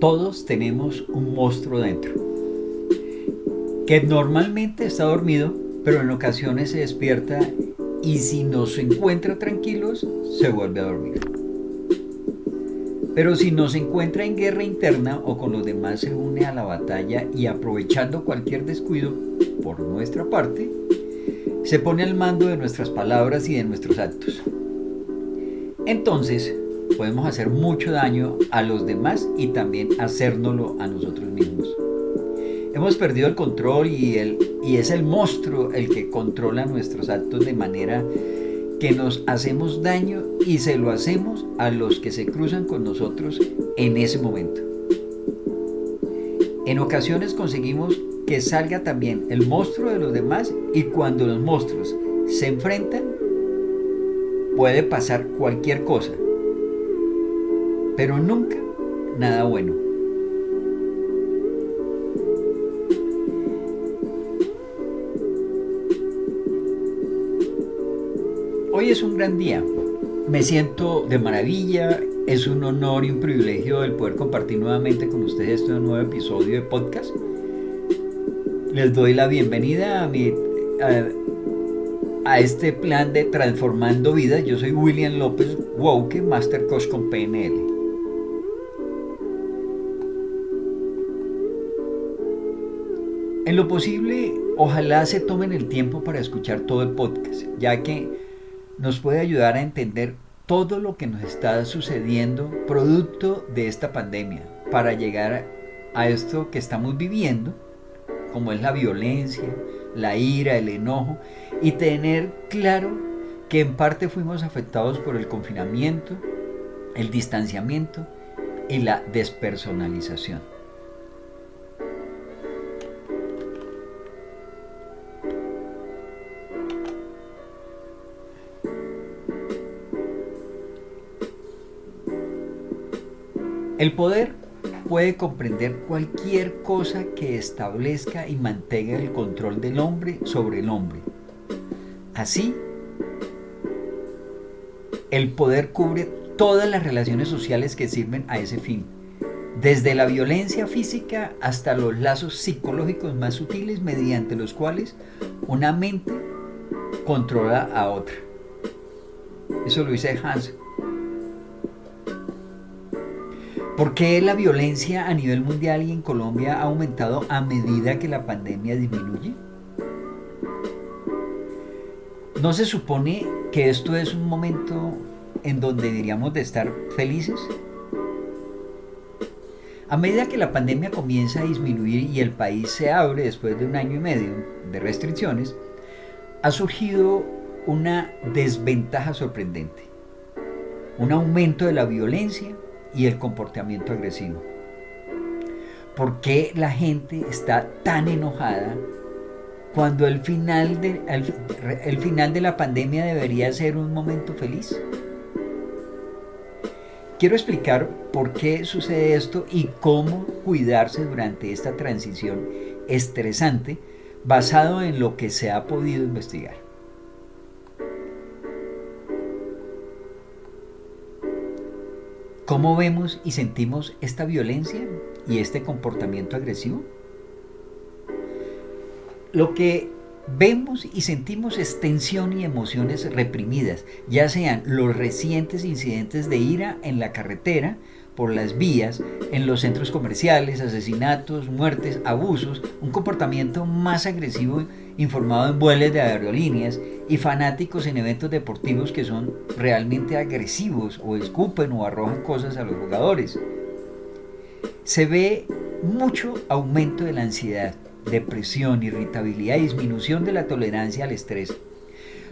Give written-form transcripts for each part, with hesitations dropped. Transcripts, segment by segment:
Todos tenemos un monstruo dentro, que normalmente está dormido, pero en ocasiones se despierta y si nos encuentra tranquilos, se vuelve a dormir. Pero si nos encuentra en guerra interna o con los demás se une a la batalla y aprovechando cualquier descuido por nuestra parte, se pone al mando de nuestras palabras y de nuestros actos. Entonces, podemos hacer mucho daño a los demás y también hacérnoslo a nosotros mismos. Hemos perdido el control y es el monstruo el que controla nuestros actos de manera que nos hacemos daño y se lo hacemos a los que se cruzan con nosotros en ese momento. En ocasiones conseguimos que salga también el monstruo de los demás y cuando los monstruos se enfrentan puede pasar cualquier cosa, pero nunca nada bueno. Hoy es un gran día, me siento de maravilla, es un honor y un privilegio el poder compartir nuevamente con ustedes este nuevo episodio de podcast. Les doy la bienvenida a este plan de Transformando Vidas. Yo soy William López Wauque, Master Coach con PNL. En lo posible, ojalá se tomen el tiempo para escuchar todo el podcast, ya que nos puede ayudar a entender todo lo que nos está sucediendo producto de esta pandemia para llegar a esto que estamos viviendo, como es la violencia, la ira, el enojo, y tener claro que en parte fuimos afectados por el confinamiento, el distanciamiento y la despersonalización. El poder puede comprender cualquier cosa que establezca y mantenga el control del hombre sobre el hombre. Así, el poder cubre todas las relaciones sociales que sirven a ese fin, desde la violencia física hasta los lazos psicológicos más sutiles mediante los cuales una mente controla a otra. Eso lo dice Hans. ¿Por qué la violencia a nivel mundial y en Colombia ha aumentado a medida que la pandemia disminuye? ¿No se supone que esto es un momento en donde deberíamos de estar felices? A medida que la pandemia comienza a disminuir y el país se abre después de 1 año y medio de restricciones, ha surgido una desventaja sorprendente, un aumento de la violencia y el comportamiento agresivo. ¿Por qué la gente está tan enojada cuando el final de la pandemia debería ser un momento feliz? Quiero explicar por qué sucede esto y cómo cuidarse durante esta transición estresante basado en lo que se ha podido investigar. ¿Cómo vemos y sentimos esta violencia y este comportamiento agresivo? Lo que vemos y sentimos es tensión y emociones reprimidas, ya sean los recientes incidentes de ira en la carretera, por las vías, en los centros comerciales, asesinatos, muertes, abusos, un comportamiento más agresivo informado en vuelos de aerolíneas y fanáticos en eventos deportivos que son realmente agresivos o escupen o arrojan cosas a los jugadores. Se ve mucho aumento de la ansiedad, depresión, irritabilidad y disminución de la tolerancia al estrés.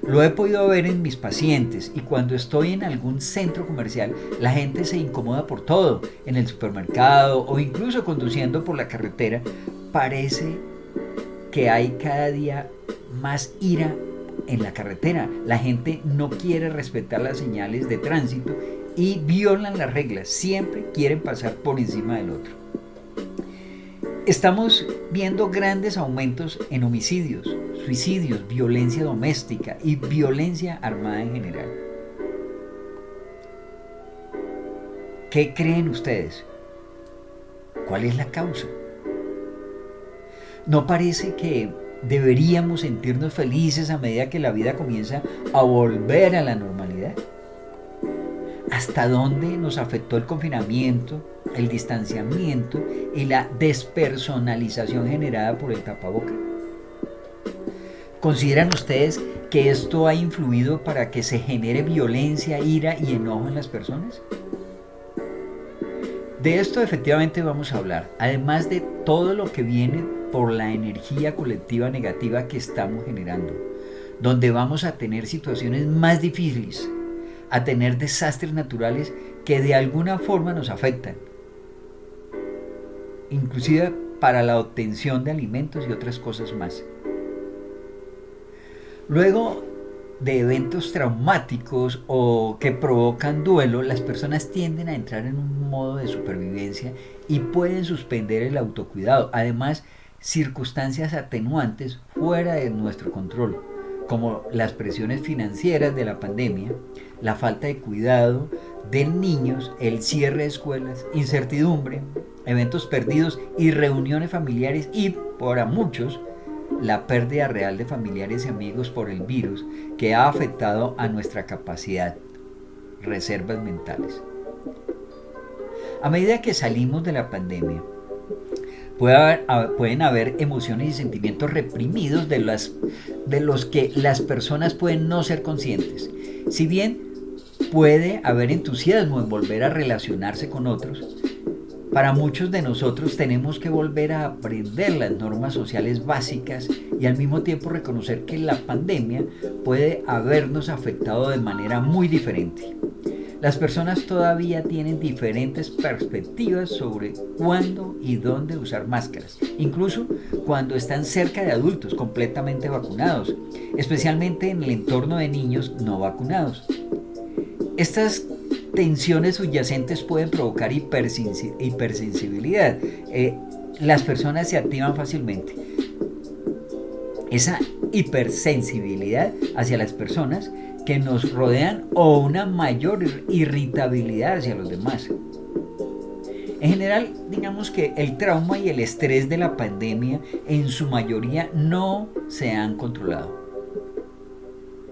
Lo he podido ver en mis pacientes y cuando estoy en algún centro comercial, la gente se incomoda por todo, en el supermercado o incluso conduciendo por la carretera. Parece que hay cada día más ira en la carretera. La gente no quiere respetar las señales de tránsito y violan las reglas, siempre quieren pasar por encima del otro. Estamos viendo grandes aumentos en homicidios, suicidios, violencia doméstica y violencia armada en general. ¿Qué creen ustedes? ¿Cuál es la causa? ¿No parece que deberíamos sentirnos felices a medida que la vida comienza a volver a la normalidad? ¿Hasta dónde nos afectó el confinamiento, el distanciamiento y la despersonalización generada por el tapaboca? ¿Consideran ustedes que esto ha influido para que se genere violencia, ira y enojo en las personas? De esto efectivamente vamos a hablar, además de todo lo que viene por la energía colectiva negativa que estamos generando, donde vamos a tener situaciones más difíciles, a tener desastres naturales que de alguna forma nos afectan, inclusive para la obtención de alimentos y otras cosas más. Luego de eventos traumáticos o que provocan duelo, las personas tienden a entrar en un modo de supervivencia y pueden suspender el autocuidado. Además, circunstancias atenuantes fuera de nuestro control, como las presiones financieras de la pandemia, la falta de cuidado de niños, el cierre de escuelas, incertidumbre, eventos perdidos y reuniones familiares y, para muchos, la pérdida real de familiares y amigos por el virus que ha afectado a nuestra capacidad, reservas mentales. A medida que salimos de la pandemia, pueden haber emociones y sentimientos reprimidos de los que las personas pueden no ser conscientes. Si bien puede haber entusiasmo en volver a relacionarse con otros, para muchos de nosotros tenemos que volver a aprender las normas sociales básicas y al mismo tiempo reconocer que la pandemia puede habernos afectado de manera muy diferente. Las personas todavía tienen diferentes perspectivas sobre cuándo y dónde usar máscaras, incluso cuando están cerca de adultos completamente vacunados, especialmente en el entorno de niños no vacunados. Estas tensiones subyacentes pueden provocar hipersensibilidad. Las personas se activan fácilmente. Esa hipersensibilidad hacia las personas que nos rodean o una mayor irritabilidad hacia los demás. En general, digamos que el trauma y el estrés de la pandemia en su mayoría no se han controlado,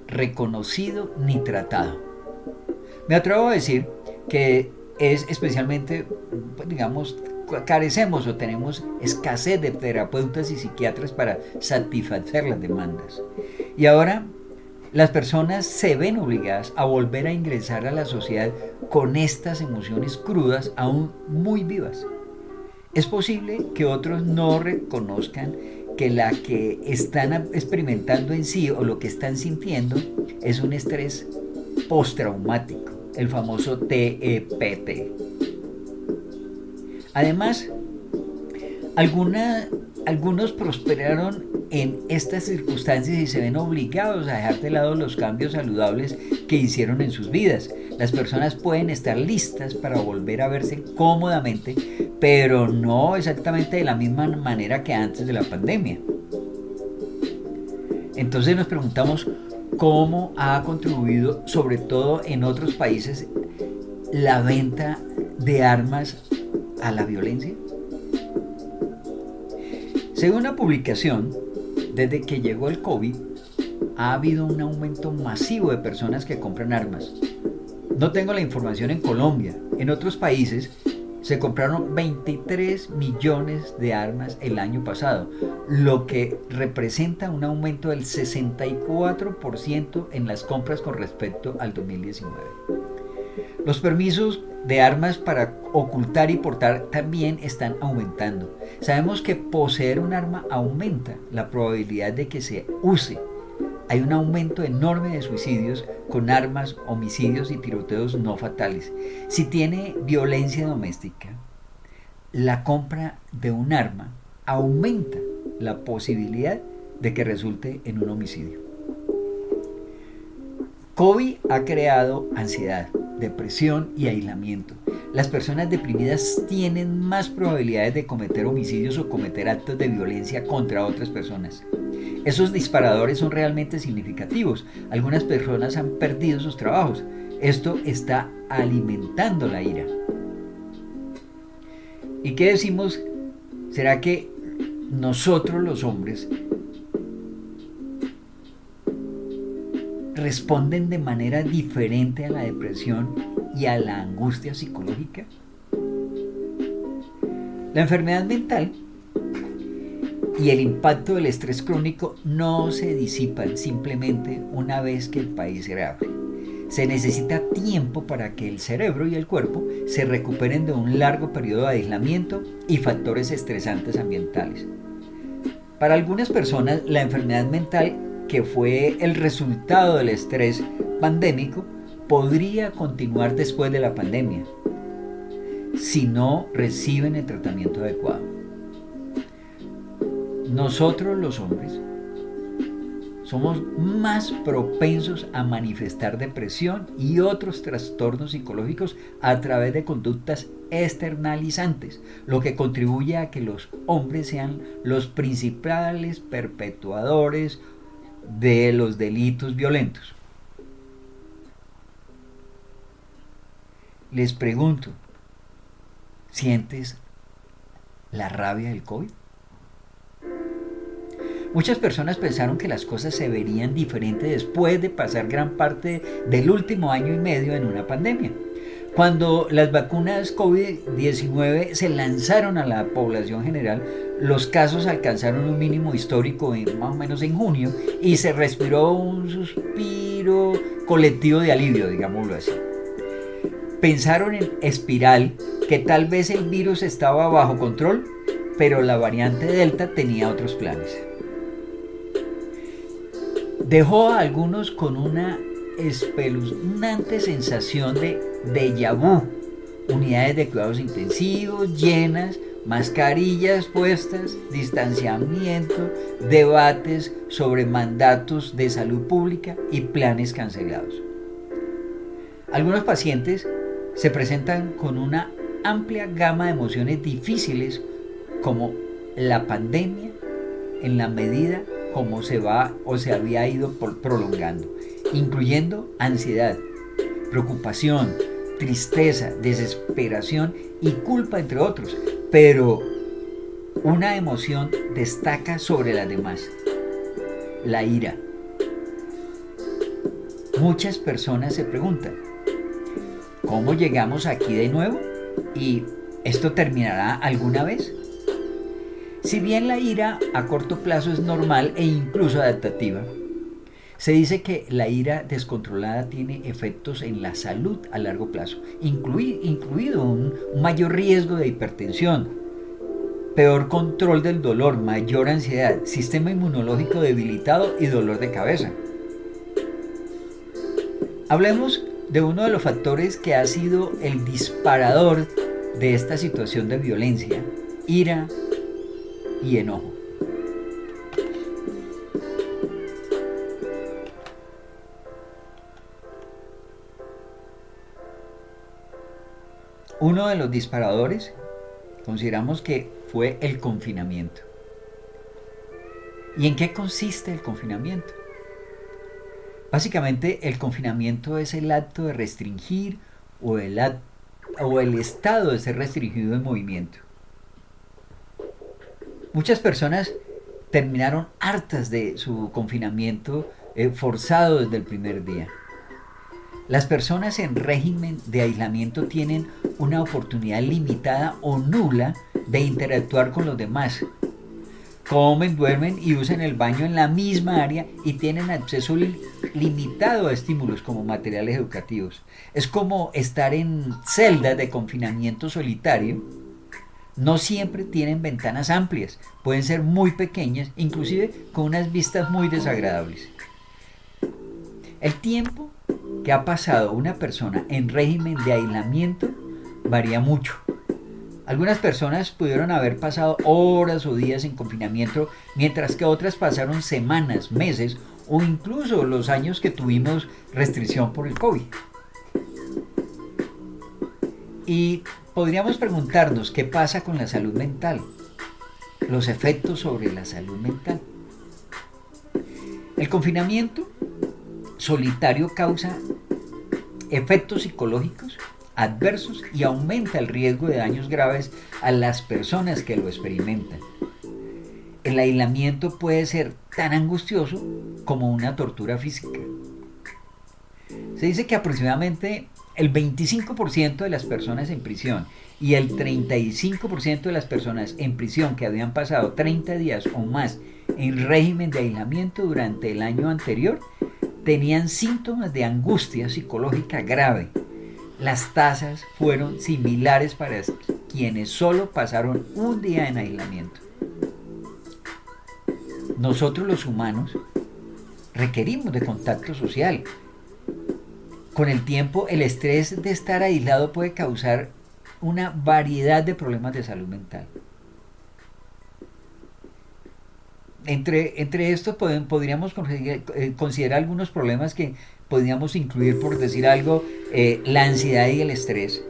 reconocido ni tratado. Me atrevo a decir que es especialmente, digamos, carecemos o tenemos escasez de terapeutas y psiquiatras para satisfacer las demandas. Y ahora las personas se ven obligadas a volver a ingresar a la sociedad con estas emociones crudas aún muy vivas. Es posible que otros no reconozcan que la que están experimentando en sí o lo que están sintiendo es un estrés postraumático, el famoso TEPT. Además, algunos prosperaron en estas circunstancias y se ven obligados a dejar de lado los cambios saludables que hicieron en sus vidas. Las personas pueden estar listas para volver a verse cómodamente, pero no exactamente de la misma manera que antes de la pandemia. Entonces nos preguntamos cómo ha contribuido, sobre todo en otros países, la venta de armas a la violencia. Según la publicación, desde que llegó el COVID, ha habido un aumento masivo de personas que compran armas. No tengo la información en Colombia. En otros países se compraron 23 millones de armas el año pasado, lo que representa un aumento del 64% en las compras con respecto al 2019. Los permisos de armas para ocultar y portar también están aumentando. Sabemos que poseer un arma aumenta la probabilidad de que se use. Hay un aumento enorme de suicidios con armas, homicidios y tiroteos no fatales. Si tiene violencia doméstica, la compra de un arma aumenta la posibilidad de que resulte en un homicidio. COVID ha creado ansiedad, depresión y aislamiento. Las personas deprimidas tienen más probabilidades de cometer homicidios o cometer actos de violencia contra otras personas. Esos disparadores son realmente significativos. Algunas personas han perdido sus trabajos. Esto está alimentando la ira. ¿Y qué decimos? ¿Será que nosotros los hombres responden de manera diferente a la depresión y a la angustia psicológica? La enfermedad mental y el impacto del estrés crónico no se disipan simplemente una vez que el país se abre. Se necesita tiempo para que el cerebro y el cuerpo se recuperen de un largo periodo de aislamiento y factores estresantes ambientales. Para algunas personas, la enfermedad mental, que fue el resultado del estrés pandémico, podría continuar después de la pandemia, si no reciben el tratamiento adecuado. Nosotros los hombres somos más propensos a manifestar depresión y otros trastornos psicológicos a través de conductas externalizantes, lo que contribuye a que los hombres sean los principales perpetuadores de los delitos violentos. Les pregunto, ¿sientes la rabia del COVID? Muchas personas pensaron que las cosas se verían diferentes después de pasar gran parte del último año y medio en una pandemia. Cuando las vacunas COVID-19 se lanzaron a la población general, los casos alcanzaron un mínimo histórico más o menos en junio y se respiró un suspiro colectivo de alivio, digámoslo así. Pensaron en espiral que tal vez el virus estaba bajo control, pero la variante Delta tenía otros planes. Dejó a algunos con una espeluznante sensación de déjà vu, unidades de cuidados intensivos llenas, mascarillas puestas, distanciamiento, debates sobre mandatos de salud pública y planes cancelados. Algunos pacientes se presentan con una amplia gama de emociones difíciles, como la pandemia, en la medida como se va o se había ido prolongando, incluyendo ansiedad, preocupación, tristeza, desesperación y culpa, entre otros. Pero una emoción destaca sobre las demás: la ira. Muchas personas se preguntan, ¿cómo llegamos aquí de nuevo? ¿Y esto terminará alguna vez? Si bien la ira a corto plazo es normal e incluso adaptativa, se dice que la ira descontrolada tiene efectos en la salud a largo plazo, incluido un mayor riesgo de hipertensión, peor control del dolor, mayor ansiedad, sistema inmunológico debilitado y dolor de cabeza. Hablemos de uno de los factores que ha sido el disparador de esta situación de violencia: ira y enojo. Uno de los disparadores consideramos que fue el confinamiento. ¿Y en qué consiste el confinamiento? Básicamente, el confinamiento es el acto de restringir o el estado de ser restringido en movimiento. Muchas personas terminaron hartas de su confinamiento forzado desde el primer día. Las personas en régimen de aislamiento tienen una oportunidad limitada o nula de interactuar con los demás. Comen, duermen y usan el baño en la misma área y tienen acceso limitado a estímulos como materiales educativos. Es como estar en celdas de confinamiento solitario. No siempre tienen ventanas amplias, pueden ser muy pequeñas, inclusive con unas vistas muy desagradables. El tiempo que ha pasado una persona en régimen de aislamiento varía mucho. Algunas personas pudieron haber pasado horas o días en confinamiento, mientras que otras pasaron semanas, meses o incluso los años que tuvimos restricción por el COVID. Y podríamos preguntarnos qué pasa con la salud mental, los efectos sobre la salud mental. El confinamiento solitario causa efectos psicológicos adversos y aumenta el riesgo de daños graves a las personas que lo experimentan. El aislamiento puede ser tan angustioso como una tortura física. Se dice que aproximadamente el 25% de las personas en prisión y el 35% de las personas en prisión que habían pasado 30 días o más en régimen de aislamiento durante el año anterior tenían síntomas de angustia psicológica grave. Las tasas fueron similares para quienes solo pasaron un día en aislamiento. Nosotros los humanos requerimos de contacto social. Con el tiempo, el estrés de estar aislado puede causar una variedad de problemas de salud mental. Entre estos podríamos considerar algunos problemas que podríamos incluir, por decir algo, la ansiedad y el estrés,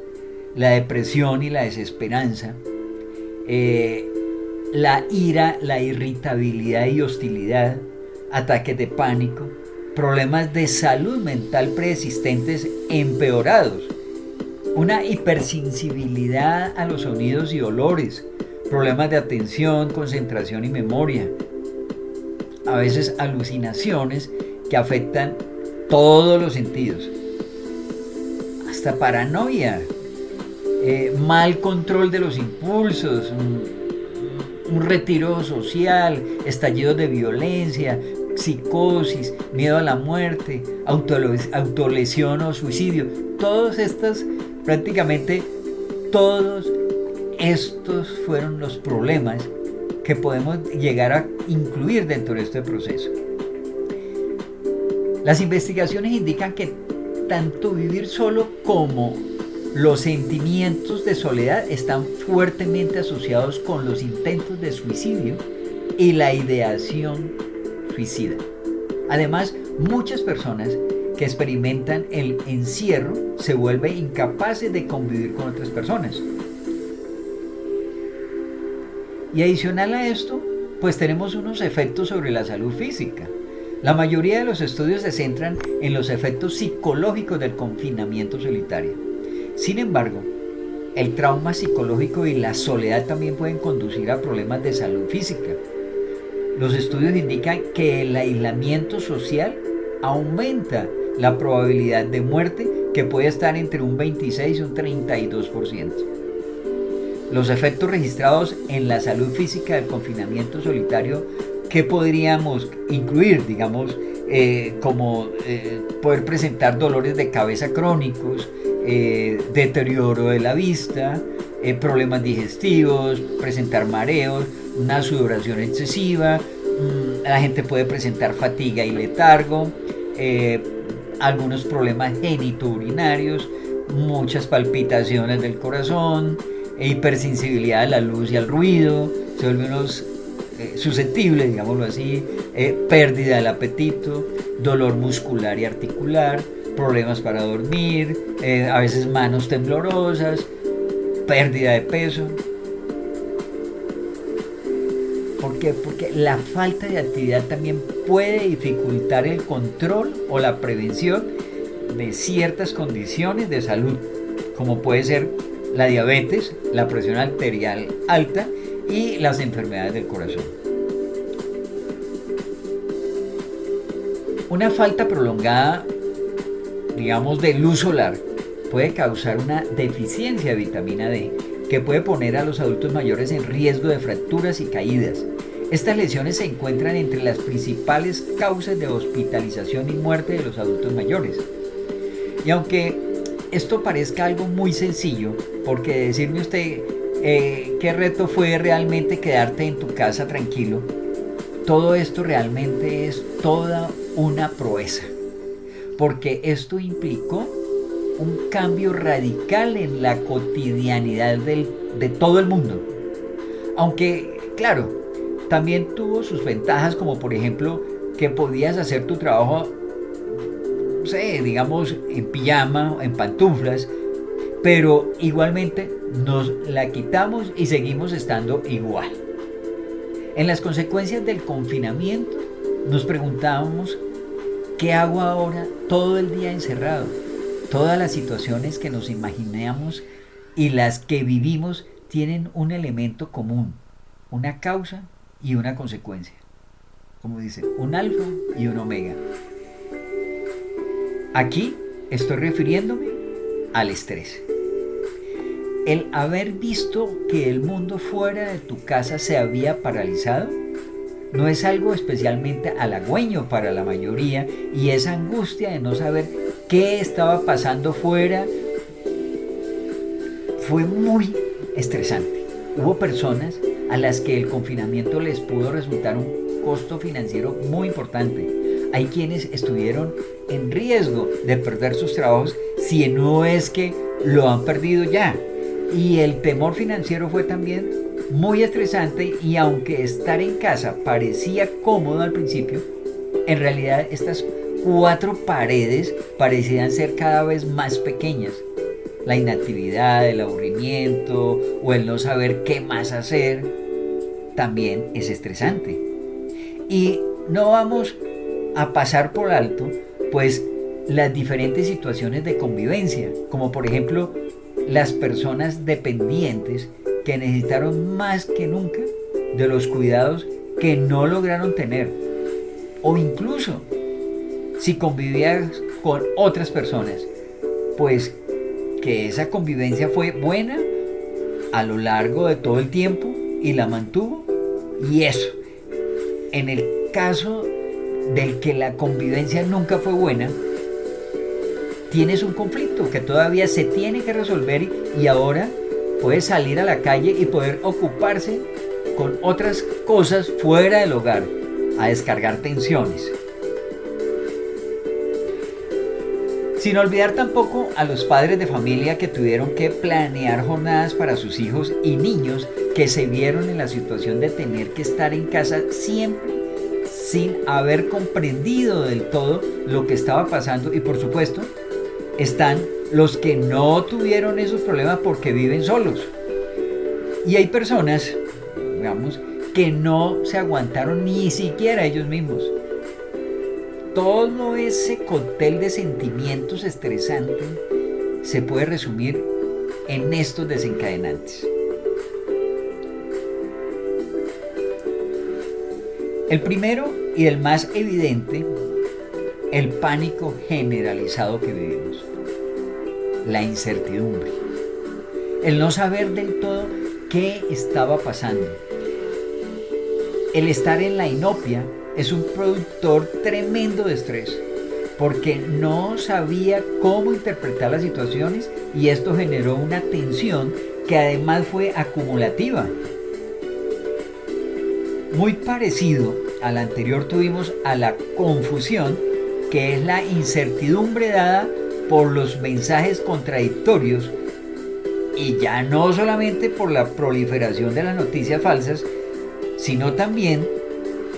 la depresión y la desesperanza, la ira, la irritabilidad y hostilidad, ataques de pánico, problemas de salud mental preexistentes empeorados, una hipersensibilidad a los sonidos y olores, problemas de atención, concentración y memoria, a veces alucinaciones que afectan todos los sentidos, hasta paranoia, mal control de los impulsos, un retiro social, estallidos de violencia, psicosis, miedo a la muerte, autolesión o suicidio. Prácticamente todos estos fueron los problemas que podemos llegar a incluir dentro de este proceso. Las investigaciones indican que tanto vivir solo como los sentimientos de soledad están fuertemente asociados con los intentos de suicidio y la ideación suicida. Además, muchas personas que experimentan el encierro se vuelven incapaces de convivir con otras personas. Y adicional a esto, pues tenemos unos efectos sobre la salud física. La mayoría de los estudios se centran en los efectos psicológicos del confinamiento solitario. Sin embargo, el trauma psicológico y la soledad también pueden conducir a problemas de salud física. Los estudios indican que el aislamiento social aumenta la probabilidad de muerte, que puede estar entre un 26 y un 32%. Los efectos registrados en la salud física del confinamiento solitario, ¿qué podríamos incluir? Digamos, poder presentar dolores de cabeza crónicos, deterioro de la vista, problemas digestivos, presentar mareos, una sudoración excesiva, la gente puede presentar fatiga y letargo, algunos problemas genitourinarios, muchas palpitaciones del corazón, hipersensibilidad a la luz y al ruido, se vuelven unos susceptibles, digámoslo así, pérdida del apetito, dolor muscular y articular, problemas para dormir, a veces manos temblorosas, pérdida de peso. ¿Por qué? Porque la falta de actividad también puede dificultar el control o la prevención de ciertas condiciones de salud, como puede ser la diabetes, la presión arterial alta y las enfermedades del corazón. Una falta prolongada, digamos, de luz solar puede causar una deficiencia de vitamina D, que puede poner a los adultos mayores en riesgo de fracturas y caídas. Estas lesiones se encuentran entre las principales causas de hospitalización y muerte de los adultos mayores. Y aunque esto parezca algo muy sencillo, porque decirme usted qué reto fue realmente quedarte en tu casa tranquilo, todo esto realmente es toda una proeza, porque esto implicó un cambio radical en la cotidianidad de todo el mundo. Aunque, claro, también tuvo sus ventajas, como por ejemplo que podías hacer tu trabajo, no sé, digamos, en pijama, en pantuflas, pero igualmente nos la quitamos y seguimos estando igual. En las consecuencias del confinamiento nos preguntábamos, ¿qué hago ahora todo el día encerrado? Todas las situaciones que nos imaginamos y las que vivimos tienen un elemento común, una causa y una consecuencia. Como dice, un alfa y un omega. Aquí estoy refiriéndome al estrés. El haber visto que el mundo fuera de tu casa se había paralizado no es algo especialmente halagüeño para la mayoría, y esa angustia de no saber qué estaba pasando fuera fue muy estresante. Hubo personas a las que el confinamiento les pudo resultar un costo financiero muy importante. Hay quienes estuvieron en riesgo de perder sus trabajos, si no es que lo han perdido ya. Y el temor financiero fue también muy estresante, y aunque estar en casa parecía cómodo al principio, en realidad estas 4 paredes parecían ser cada vez más pequeñas. La inactividad, el aburrimiento o el no saber qué más hacer también es estresante. Y no vamos a pasar por alto pues las diferentes situaciones de convivencia, como por ejemplo las personas dependientes que necesitaron más que nunca de los cuidados que no lograron tener, o incluso si convivías con otras personas, pues que esa convivencia fue buena a lo largo de todo el tiempo y la mantuvo. Y eso, en el caso del que la convivencia nunca fue buena, tienes un conflicto que todavía se tiene que resolver, y ahora puede salir a la calle y poder ocuparse con otras cosas fuera del hogar, a descargar tensiones. Sin olvidar tampoco a los padres de familia que tuvieron que planear jornadas para sus hijos y niños que se vieron en la situación de tener que estar en casa siempre sin haber comprendido del todo lo que estaba pasando. Y por supuesto, están los que no tuvieron esos problemas porque viven solos. Y hay personas, digamos, que no se aguantaron ni siquiera ellos mismos. Todo ese cóctel de sentimientos estresantes se puede resumir en estos desencadenantes. El primero y el más evidente, el pánico generalizado que vivimos. La incertidumbre. El no saber del todo qué estaba pasando. El estar en la inopia es un productor tremendo de estrés, porque no sabía cómo interpretar las situaciones, y esto generó una tensión que además fue acumulativa. Muy parecido al anterior tuvimos a la confusión, que es la incertidumbre dada por los mensajes contradictorios, y ya no solamente por la proliferación de las noticias falsas, sino también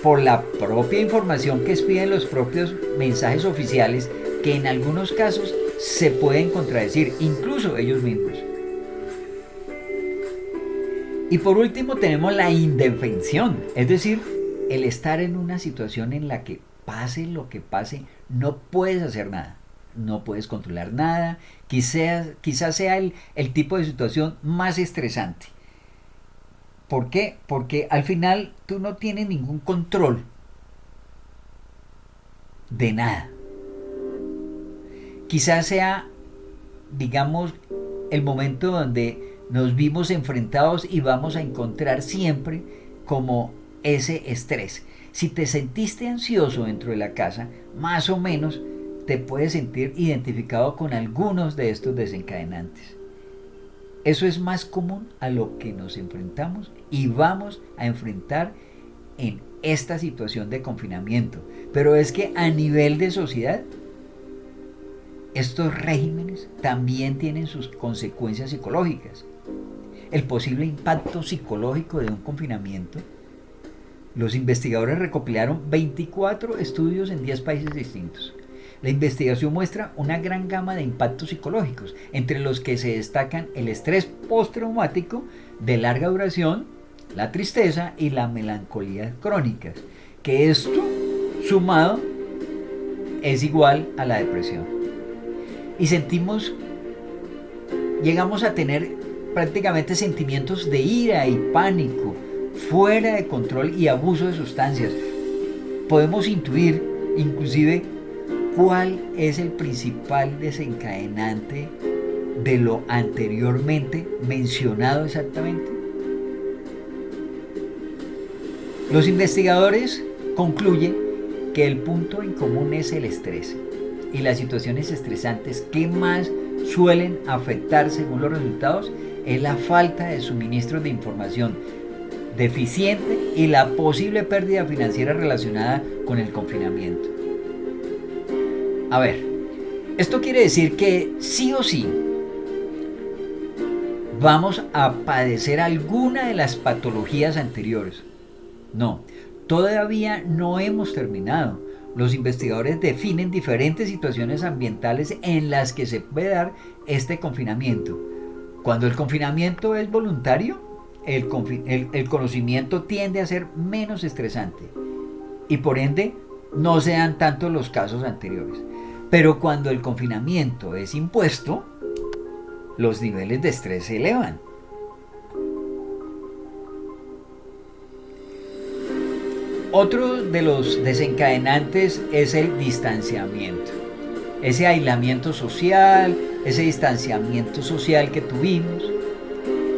por la propia información que expiden los propios mensajes oficiales, que en algunos casos se pueden contradecir, incluso ellos mismos. Y por último tenemos la indefensión, es decir, el estar en una situación en la que pase lo que pase, no puedes hacer nada, no puedes controlar nada. Quizás sea el tipo de situación más estresante. ¿Por qué? Porque al final tú no tienes ningún control de nada. Quizás sea, digamos, el momento donde nos vimos enfrentados y vamos a encontrar siempre como ese estrés. Si te sentiste ansioso dentro de la casa, más o menos te puedes sentir identificado con algunos de estos desencadenantes. Eso es más común a lo que nos enfrentamos y vamos a enfrentar en esta situación de confinamiento. Pero es que a nivel de sociedad, estos regímenes también tienen sus consecuencias psicológicas. El posible impacto psicológico de un confinamiento. Los investigadores recopilaron 24 estudios en 10 países distintos. La investigación muestra una gran gama de impactos psicológicos, entre los que se destacan el estrés postraumático de larga duración, la tristeza y la melancolía crónicas, que esto sumado es igual a la depresión. y llegamos a tener prácticamente sentimientos de ira y pánico, fuera de control y abuso de sustancias. Podemos intuir inclusive cuál es el principal desencadenante de lo anteriormente mencionado exactamente. Los investigadores concluyen que el punto en común es el estrés y las situaciones estresantes que más suelen afectar según los resultados es la falta de suministro de información deficiente y la posible pérdida financiera relacionada con el confinamiento. A ver, esto quiere decir que sí o sí vamos a padecer alguna de las patologías anteriores. No, todavía no hemos terminado. Los investigadores definen diferentes situaciones ambientales en las que se puede dar este confinamiento. Cuando el confinamiento es voluntario, el conocimiento tiende a ser menos estresante y por ende no se dan tanto los casos anteriores. Pero cuando el confinamiento es impuesto, los niveles de estrés se elevan. Otro de los desencadenantes es el distanciamiento. Ese aislamiento social, ese distanciamiento social que tuvimos.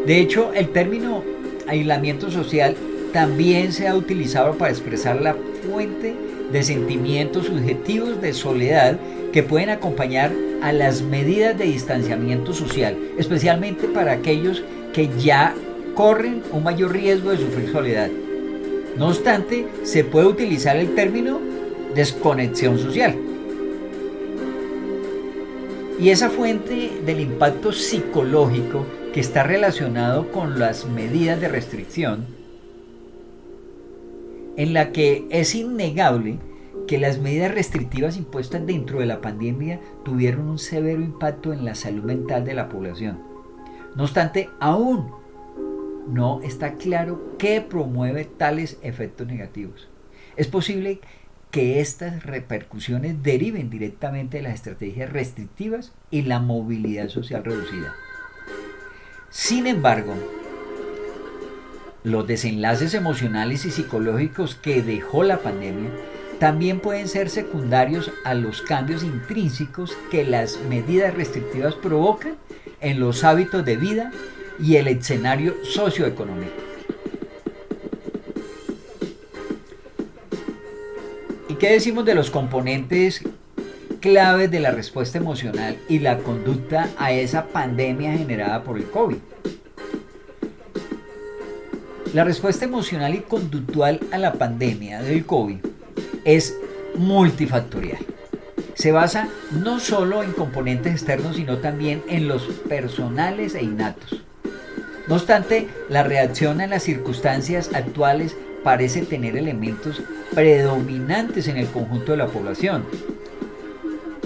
De hecho, el término aislamiento social también se ha utilizado para expresar la fuente de sentimientos subjetivos de soledad que pueden acompañar a las medidas de distanciamiento social, especialmente para aquellos que ya corren un mayor riesgo de sufrir soledad. No obstante, se puede utilizar el término desconexión social. Y esa fuente del impacto psicológico que está relacionado con las medidas de restricción, en la que es innegable que las medidas restrictivas impuestas dentro de la pandemia tuvieron un severo impacto en la salud mental de la población. No obstante, aún no está claro qué promueve tales efectos negativos. Es posible que estas repercusiones deriven directamente de las estrategias restrictivas y la movilidad social reducida. Sin embargo, los desenlaces emocionales y psicológicos que dejó la pandemia también pueden ser secundarios a los cambios intrínsecos que las medidas restrictivas provocan en los hábitos de vida y el escenario socioeconómico. ¿Y qué decimos de los componentes claves de la respuesta emocional y la conducta a esa pandemia generada por el COVID? La respuesta emocional y conductual a la pandemia del COVID es multifactorial. Se basa no solo en componentes externos, sino también en los personales e innatos. No obstante, la reacción a las circunstancias actuales parece tener elementos predominantes en el conjunto de la población.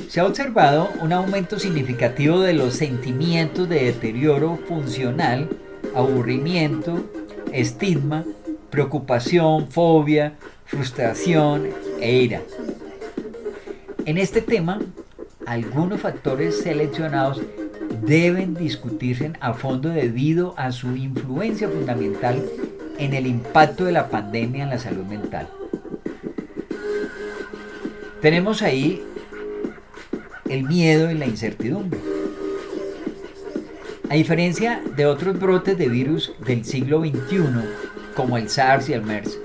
Se ha observado un aumento significativo de los sentimientos de deterioro funcional, aburrimiento, estigma, preocupación, fobia, frustración e ira. En este tema, algunos factores seleccionados deben discutirse a fondo debido a su influencia fundamental en el impacto de la pandemia en la salud mental. Tenemos ahí el miedo y la incertidumbre. A diferencia de otros brotes de virus del siglo XXI, como el SARS y el MERS,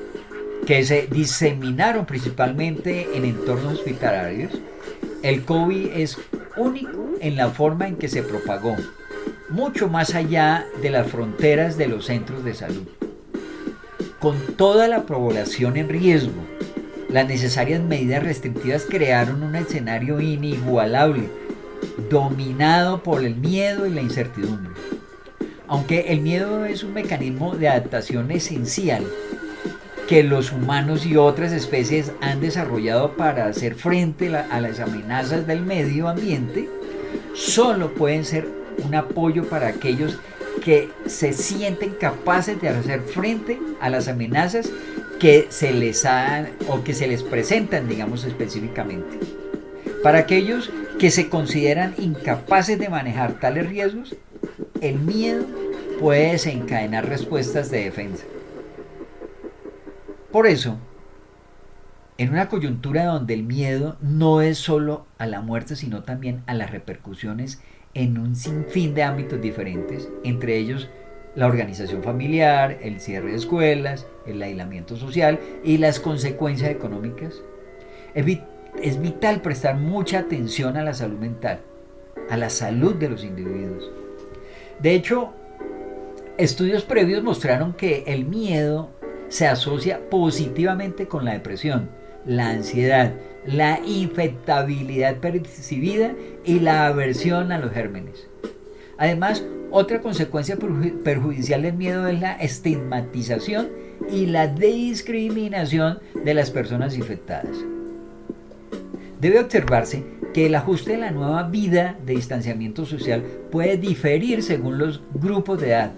que se diseminaron principalmente en entornos hospitalarios, el COVID es único en la forma en que se propagó, mucho más allá de las fronteras de los centros de salud. Con toda la población en riesgo, las necesarias medidas restrictivas crearon un escenario inigualable, dominado por el miedo y la incertidumbre. Aunque el miedo es un mecanismo de adaptación esencial que los humanos y otras especies han desarrollado para hacer frente a las amenazas del medio ambiente, solo pueden ser un apoyo para aquellos que se sienten capaces de hacer frente a las amenazas que se les presentan, digamos específicamente. Para aquellos que se consideran incapaces de manejar tales riesgos, el miedo puede desencadenar respuestas de defensa. Por eso, en una coyuntura donde el miedo no es solo a la muerte, sino también a las repercusiones en un sinfín de ámbitos diferentes, entre ellos la organización familiar, el cierre de escuelas, el aislamiento social y las consecuencias económicas, es vital prestar mucha atención a la salud mental, a la salud de los individuos. De hecho, estudios previos mostraron que el miedo se asocia positivamente con la depresión, la ansiedad, la infectabilidad percibida y la aversión a los gérmenes. Además, otra consecuencia perjudicial del miedo es la estigmatización y la discriminación de las personas infectadas. Debe observarse que el ajuste de la nueva vida de distanciamiento social puede diferir según los grupos de edad,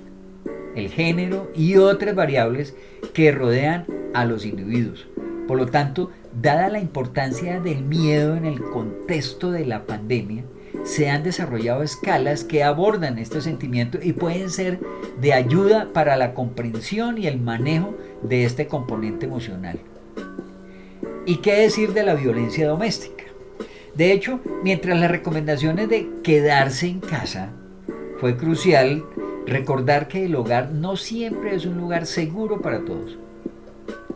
el género y otras variables que rodean a los individuos. Por lo tanto, dada la importancia del miedo en el contexto de la pandemia, se han desarrollado escalas que abordan este sentimiento y pueden ser de ayuda para la comprensión y el manejo de este componente emocional. ¿Y qué decir de la violencia doméstica? De hecho, mientras las recomendaciones de quedarse en casa, fue crucial recordar que el hogar no siempre es un lugar seguro para todos.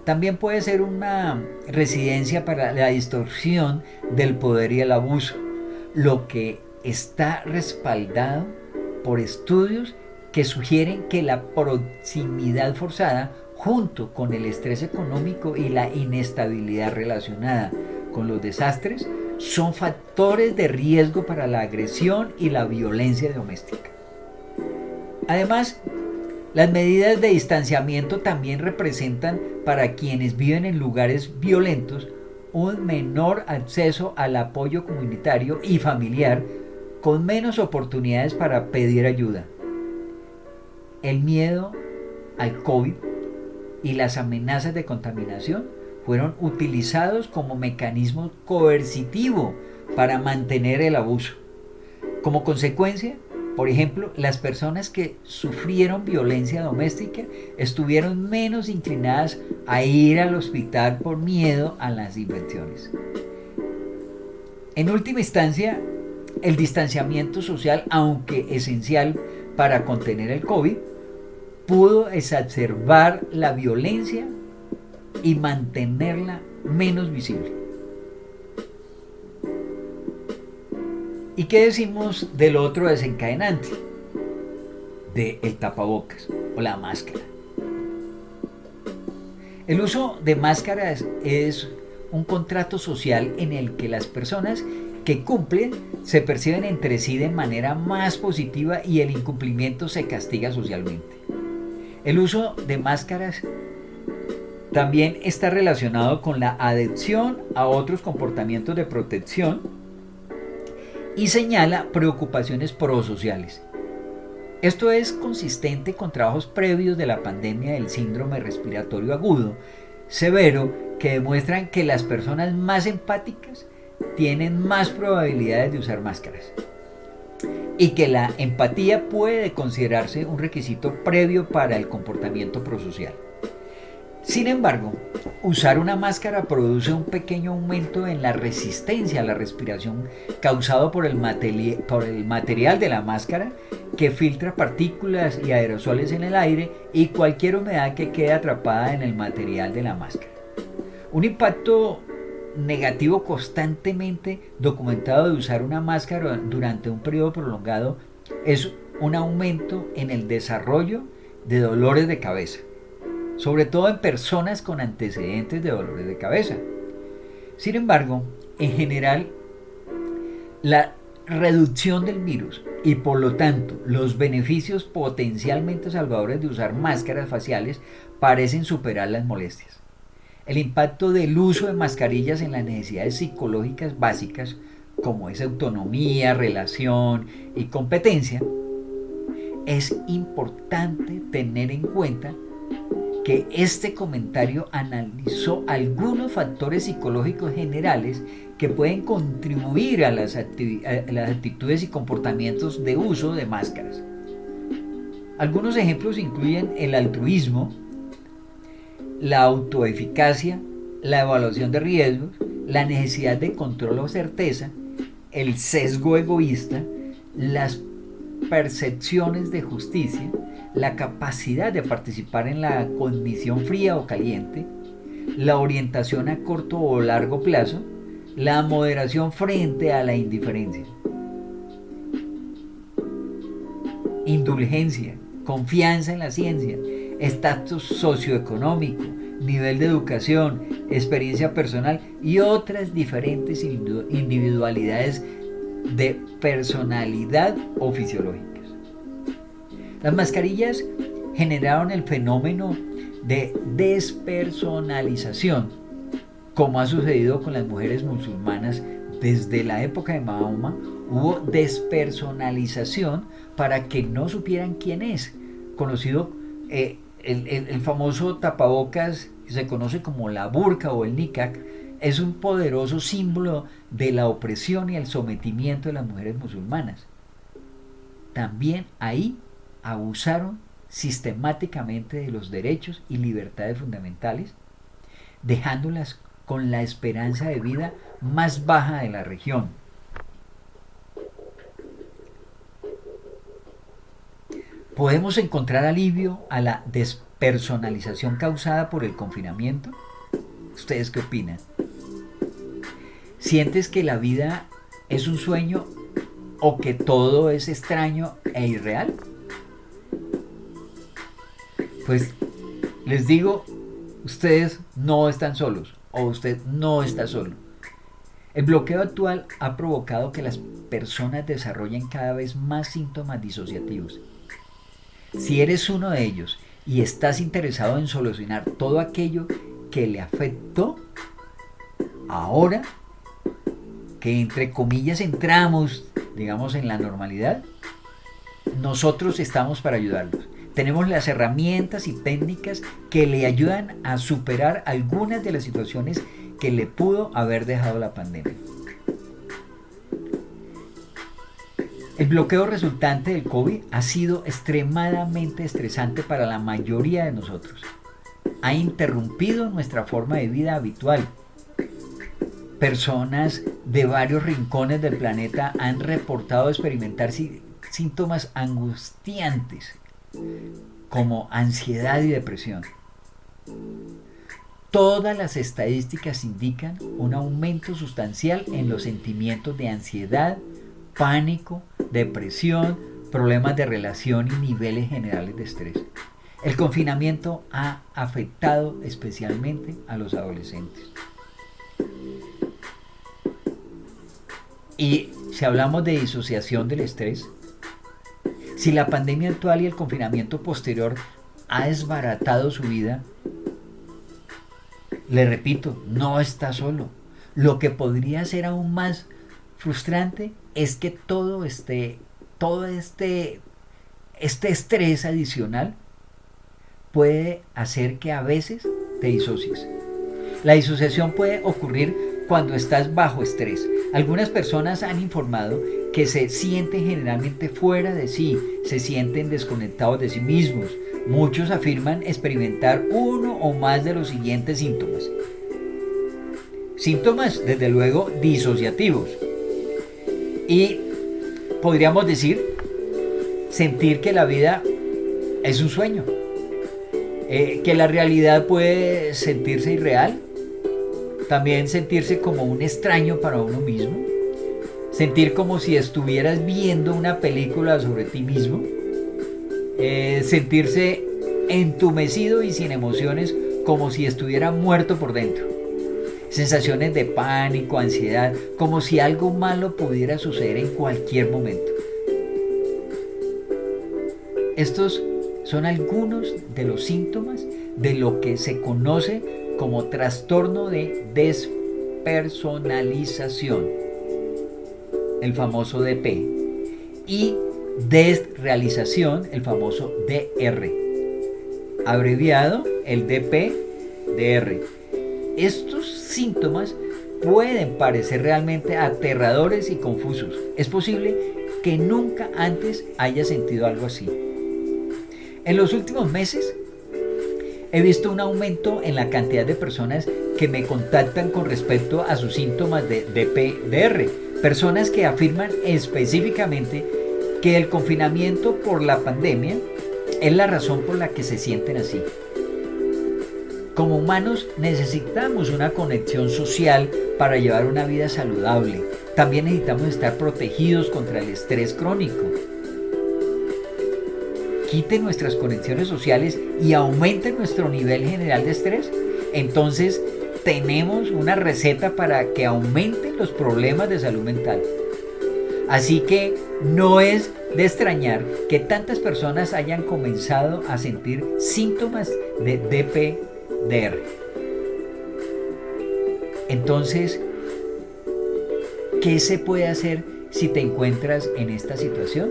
También puede ser una residencia para la distorsión del poder y el abuso, lo que está respaldado por estudios que sugieren que la proximidad forzada, junto con el estrés económico y la inestabilidad relacionada con los desastres, son factores de riesgo para la agresión y la violencia doméstica. Además, las medidas de distanciamiento también representan para quienes viven en lugares violentos un menor acceso al apoyo comunitario y familiar, con menos oportunidades para pedir ayuda. El miedo al COVID y las amenazas de contaminación fueron utilizados como mecanismo coercitivo para mantener el abuso. Como consecuencia, por ejemplo, las personas que sufrieron violencia doméstica estuvieron menos inclinadas a ir al hospital por miedo a las infecciones. En última instancia, el distanciamiento social, aunque esencial para contener el COVID, pudo exacerbar la violencia y mantenerla menos visible. ¿Y qué decimos del otro desencadenante? Del tapabocas o la máscara. El uso de máscaras es un contrato social en el que las personas que cumplen se perciben entre sí de manera más positiva y el incumplimiento se castiga socialmente. El uso de máscaras también está relacionado con la adhesión a otros comportamientos de protección y señala preocupaciones prosociales. Esto es consistente con trabajos previos de la pandemia del síndrome respiratorio agudo severo que demuestran que las personas más empáticas tienen más probabilidades de usar máscaras y que la empatía puede considerarse un requisito previo para el comportamiento prosocial. Sin embargo, usar una máscara produce un pequeño aumento en la resistencia a la respiración causado por el material de la máscara, que filtra partículas y aerosoles en el aire y cualquier humedad que quede atrapada en el material de la máscara. Un impacto negativo constantemente documentado de usar una máscara durante un periodo prolongado es un aumento en el desarrollo de dolores de cabeza, sobre todo en personas con antecedentes de dolores de cabeza. Sin embargo, en general, la reducción del virus y por lo tanto los beneficios potencialmente salvadores de usar máscaras faciales parecen superar las molestias. El impacto del uso de mascarillas en las necesidades psicológicas básicas, como es autonomía, relación y competencia, es importante tener en cuenta que este comentario analizó algunos factores psicológicos generales que pueden contribuir a las actitudes y comportamientos de uso de máscaras. Algunos ejemplos incluyen el altruismo, la autoeficacia, la evaluación de riesgos, la necesidad de control o certeza, el sesgo egoísta, las percepciones de justicia, la capacidad de participar en la cognición fría o caliente, la orientación a corto o largo plazo, la moderación frente a la indiferencia. Indulgencia, confianza en la ciencia, estatus socioeconómico, nivel de educación, experiencia personal y otras diferentes individualidades de personalidad o fisiológicas. Las mascarillas generaron el fenómeno de despersonalización, como ha sucedido con las mujeres musulmanas desde la época de Mahoma. Hubo despersonalización para que no supieran quién es, conocido el famoso tapabocas que se conoce como la burka o el niqab. Es un poderoso símbolo de la opresión y el sometimiento de las mujeres musulmanas. También ahí abusaron sistemáticamente de los derechos y libertades fundamentales, dejándolas con la esperanza de vida más baja de la región. ¿Podemos encontrar alivio a la despersonalización causada por el confinamiento? ¿Ustedes qué opinan? ¿Sientes que la vida es un sueño o que todo es extraño e irreal? Pues les digo, ustedes no están solos o usted no está solo. El bloqueo actual ha provocado que las personas desarrollen cada vez más síntomas disociativos. Si eres uno de ellos y estás interesado en solucionar todo aquello que le afectó, ahora que entre comillas entramos, digamos, en la normalidad, nosotros estamos para ayudarlos. Tenemos las herramientas y técnicas que le ayudan a superar algunas de las situaciones que le pudo haber dejado la pandemia. El bloqueo resultante del COVID ha sido extremadamente estresante para la mayoría de nosotros. Ha interrumpido nuestra forma de vida habitual. Personas de varios rincones del planeta han reportado experimentar síntomas angustiantes como ansiedad y depresión. Todas las estadísticas indican un aumento sustancial en los sentimientos de ansiedad, pánico, depresión, problemas de relación y niveles generales de estrés. El confinamiento ha afectado especialmente a los adolescentes. Y si hablamos de disociación del estrés, si la pandemia actual y el confinamiento posterior ha desbaratado su vida, le repito, no está solo. Lo que podría ser aún más frustrante es que todo este estrés adicional puede hacer que a veces te disocies. La disociación puede ocurrir cuando estás bajo estrés. Algunas personas han informado que se sienten generalmente fuera de sí, se sienten desconectados de sí mismos. Muchos afirman experimentar uno o más de los siguientes síntomas. Síntomas, desde luego, disociativos. Y podríamos decir, sentir que la vida es un sueño, que la realidad puede sentirse irreal, también sentirse como un extraño para uno mismo, sentir como si estuvieras viendo una película sobre ti mismo, sentirse entumecido y sin emociones como si estuviera muerto por dentro, sensaciones de pánico, ansiedad, como si algo malo pudiera suceder en cualquier momento. Estos son algunos de los síntomas de lo que se conoce como trastorno de despersonalización, el famoso DP, y desrealización, el famoso DR, abreviado el DPDR. Estos síntomas pueden parecer realmente aterradores y confusos. Es posible que nunca antes haya sentido algo así. En los últimos meses he visto un aumento en la cantidad de personas que me contactan con respecto a sus síntomas de DPDR. Personas que afirman específicamente que el confinamiento por la pandemia es la razón por la que se sienten así. Como humanos necesitamos una conexión social para llevar una vida saludable. También necesitamos estar protegidos contra el estrés crónico. Quite nuestras conexiones sociales y aumente nuestro nivel general de estrés. Entonces tenemos una receta para que aumenten los problemas de salud mental. Así que no es de extrañar que tantas personas hayan comenzado a sentir síntomas de DPDR. Entonces, ¿qué se puede hacer si te encuentras en esta situación?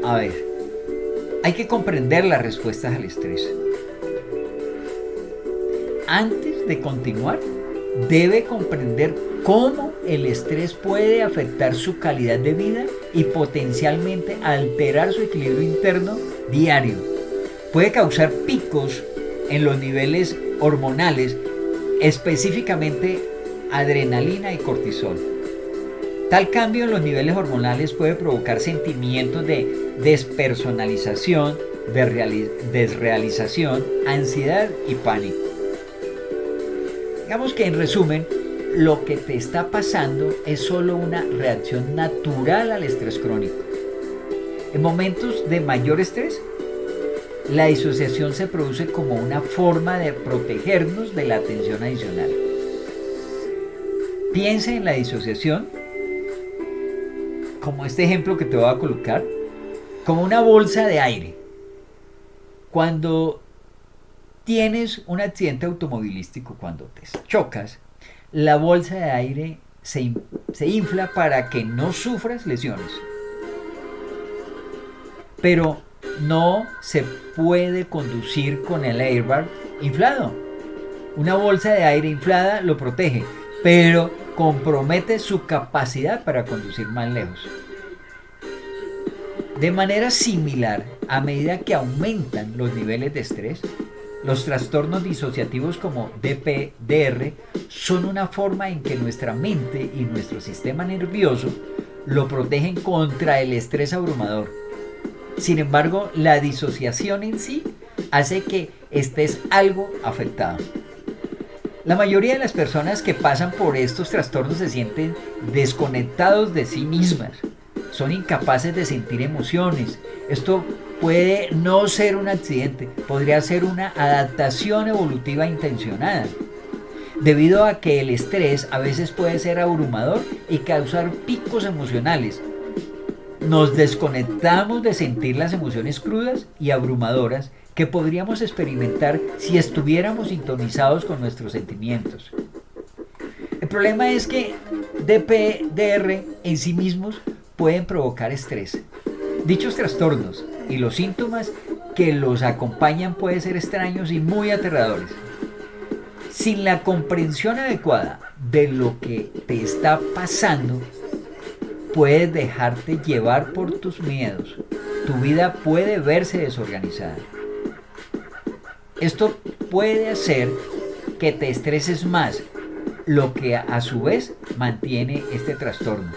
A ver, hay que comprender las respuestas al estrés. Antes de continuar, debe comprender cómo el estrés puede afectar su calidad de vida y potencialmente alterar su equilibrio interno diario. Puede causar picos en los niveles hormonales, específicamente adrenalina y cortisol. Tal cambio en los niveles hormonales puede provocar sentimientos de despersonalización, desrealización, ansiedad y pánico. Digamos que en resumen, lo que te está pasando es solo una reacción natural al estrés crónico. En momentos de mayor estrés, la disociación se produce como una forma de protegernos de la tensión adicional. Piensa en la disociación, como este ejemplo que te voy a colocar, como una bolsa de aire. Cuando tienes un accidente automovilístico, cuando te chocas, la bolsa de aire se infla para que no sufras lesiones. Pero no se puede conducir con el airbag inflado. Una bolsa de aire inflada lo protege, pero compromete su capacidad para conducir más lejos. De manera similar, a medida que aumentan los niveles de estrés, los trastornos disociativos como DPDR son una forma en que nuestra mente y nuestro sistema nervioso lo protegen contra el estrés abrumador. Sin embargo, la disociación en sí hace que estés algo afectado. La mayoría de las personas que pasan por estos trastornos se sienten desconectados de sí mismas. Son incapaces de sentir emociones. Esto puede no ser un accidente, podría ser una adaptación evolutiva intencionada, debido a que el estrés a veces puede ser abrumador y causar picos emocionales. Nos desconectamos de sentir las emociones crudas y abrumadoras que podríamos experimentar si estuviéramos sintonizados con nuestros sentimientos. El problema es que DPDR en sí mismos pueden provocar estrés. Dichos trastornos y los síntomas que los acompañan pueden ser extraños y muy aterradores. Sin la comprensión adecuada de lo que te está pasando, puedes dejarte llevar por tus miedos. Tu vida puede verse desorganizada. Esto puede hacer que te estreses más, lo que a su vez mantiene este trastorno.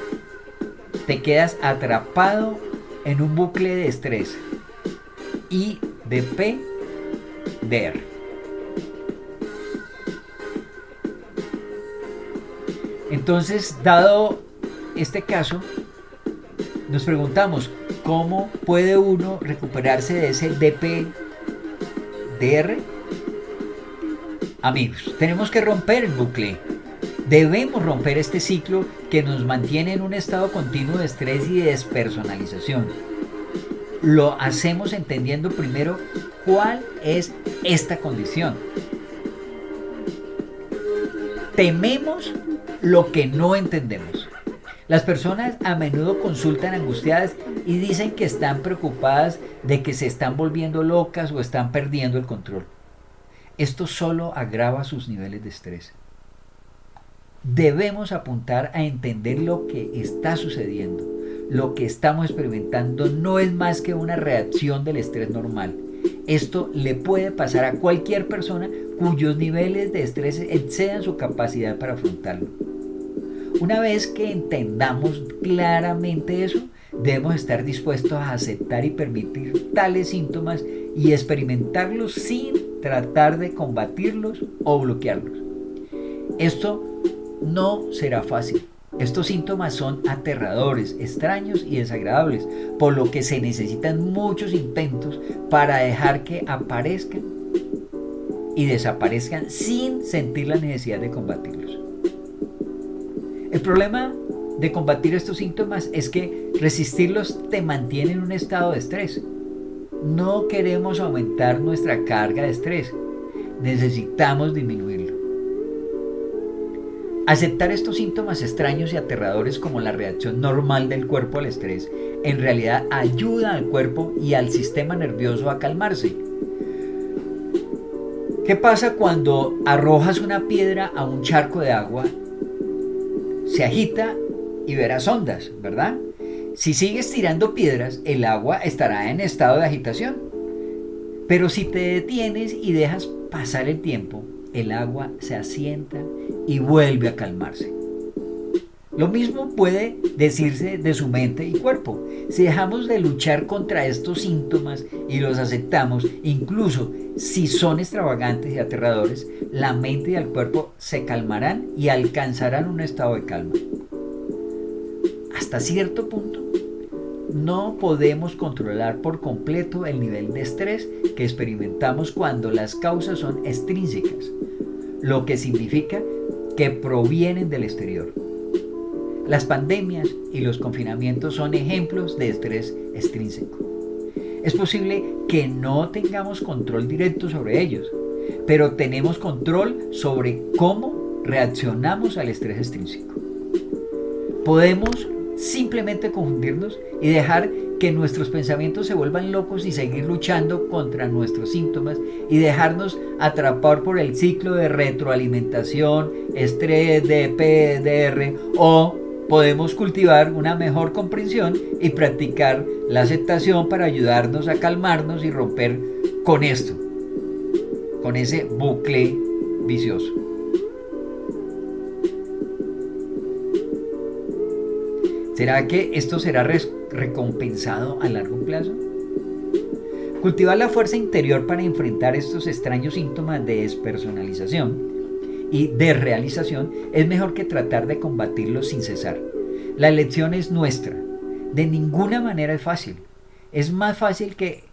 Te quedas atrapado en un bucle de estrés y DPDR. Entonces, dado este caso, nos preguntamos, ¿cómo puede uno recuperarse de ese DPDR? Amigos, tenemos que romper el bucle. Debemos romper este ciclo que nos mantiene en un estado continuo de estrés y de despersonalización. Lo hacemos entendiendo primero cuál es esta condición. Tememos lo que no entendemos. Las personas a menudo consultan angustiadas y dicen que están preocupadas de que se están volviendo locas o están perdiendo el control. Esto solo agrava sus niveles de estrés. Debemos apuntar a entender lo que está sucediendo. Lo que estamos experimentando no es más que una reacción del estrés normal. Esto le puede pasar a cualquier persona cuyos niveles de estrés excedan su capacidad para afrontarlo. Una vez que entendamos claramente eso, debemos estar dispuestos a aceptar y permitir tales síntomas y experimentarlos sin tratar de combatirlos o bloquearlos. Esto no será fácil. Estos síntomas son aterradores, extraños y desagradables, por lo que se necesitan muchos intentos para dejar que aparezcan y desaparezcan sin sentir la necesidad de combatirlos. El problema de combatir estos síntomas es que resistirlos te mantiene en un estado de estrés. No queremos aumentar nuestra carga de estrés, necesitamos disminuirlo. Aceptar estos síntomas extraños y aterradores como la reacción normal del cuerpo al estrés en realidad ayuda al cuerpo y al sistema nervioso a calmarse. ¿Qué pasa cuando arrojas una piedra a un charco de agua? Se agita y verás ondas, ¿verdad? Si sigues tirando piedras, el agua estará en estado de agitación. Pero si te detienes y dejas pasar el tiempo, el agua se asienta y vuelve a calmarse. Lo mismo puede decirse de su mente y cuerpo. Si dejamos de luchar contra estos síntomas y los aceptamos, incluso si son extravagantes y aterradores, la mente y el cuerpo se calmarán y alcanzarán un estado de calma. Hasta cierto punto, no podemos controlar por completo el nivel de estrés que experimentamos cuando las causas son extrínsecas, lo que significa que provienen del exterior. Las pandemias y los confinamientos son ejemplos de estrés extrínseco. Es posible que no tengamos control directo sobre ellos, pero tenemos control sobre cómo reaccionamos al estrés extrínseco. Podemos simplemente confundirnos y dejar que nuestros pensamientos se vuelvan locos y seguir luchando contra nuestros síntomas y dejarnos atrapar por el ciclo de retroalimentación, estrés, DPDR, o podemos cultivar una mejor comprensión y practicar la aceptación para ayudarnos a calmarnos y romper con esto, con ese bucle vicioso. ¿Será que esto será recompensado a largo plazo? Cultivar la fuerza interior para enfrentar estos extraños síntomas de despersonalización y desrealización es mejor que tratar de combatirlos sin cesar. La elección es nuestra. De ninguna manera es fácil. Es más fácil que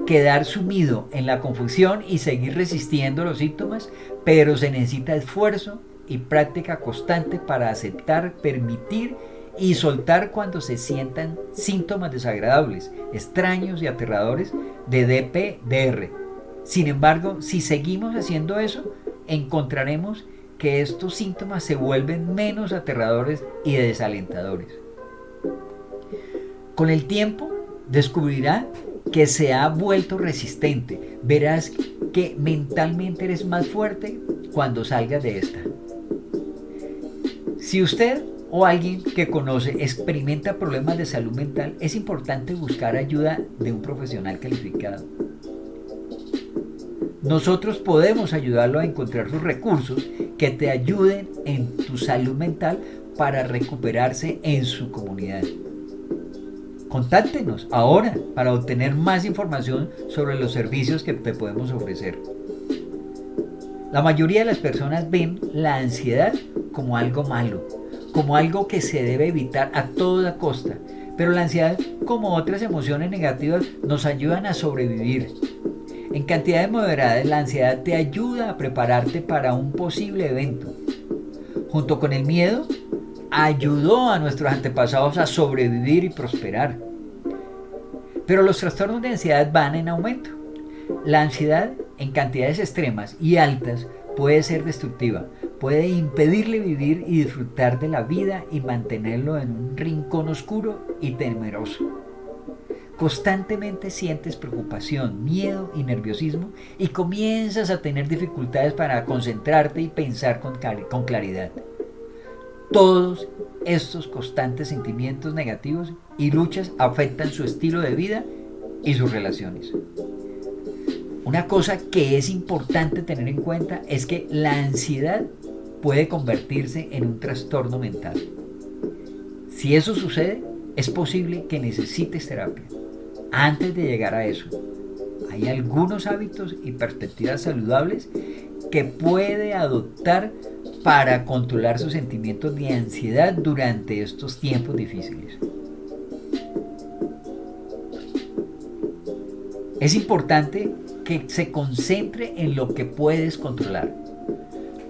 quedar sumido en la confusión y seguir resistiendo los síntomas, pero se necesita esfuerzo y práctica constante para aceptar, permitir y soltar cuando se sientan síntomas desagradables, extraños y aterradores de DPDR. Sin embargo, si seguimos haciendo eso, encontraremos que estos síntomas se vuelven menos aterradores y desalentadores. Con el tiempo, descubrirá que se ha vuelto resistente. Verás que mentalmente eres más fuerte cuando salgas de esta. Si usted o alguien que conoce experimenta problemas de salud mental, es importante buscar ayuda de un profesional calificado. Nosotros podemos ayudarlo a encontrar los recursos que te ayuden en tu salud mental para recuperarse en su comunidad. Contáctenos ahora para obtener más información sobre los servicios que te podemos ofrecer. La mayoría de las personas ven la ansiedad como algo malo, como algo que se debe evitar a toda costa, pero la ansiedad, como otras emociones negativas, nos ayudan a sobrevivir. En cantidades moderadas, la ansiedad te ayuda a prepararte para un posible evento. Junto con el miedo, ayudó a nuestros antepasados a sobrevivir y prosperar. Pero los trastornos de ansiedad van en aumento. La ansiedad, en cantidades extremas y altas, puede ser destructiva. Puede impedirle vivir y disfrutar de la vida y mantenerlo en un rincón oscuro y temeroso. Constantemente sientes preocupación, miedo y nerviosismo y comienzas a tener dificultades para concentrarte y pensar con claridad. Todos estos constantes sentimientos negativos y luchas afectan su estilo de vida y sus relaciones. Una cosa que es importante tener en cuenta es que la ansiedad puede convertirse en un trastorno mental. Si eso sucede, es posible que necesites terapia. Antes de llegar a eso, hay algunos hábitos y perspectivas saludables que puede adoptar para controlar sus sentimientos de ansiedad durante estos tiempos difíciles. Es importante que se concentre en lo que puedes controlar.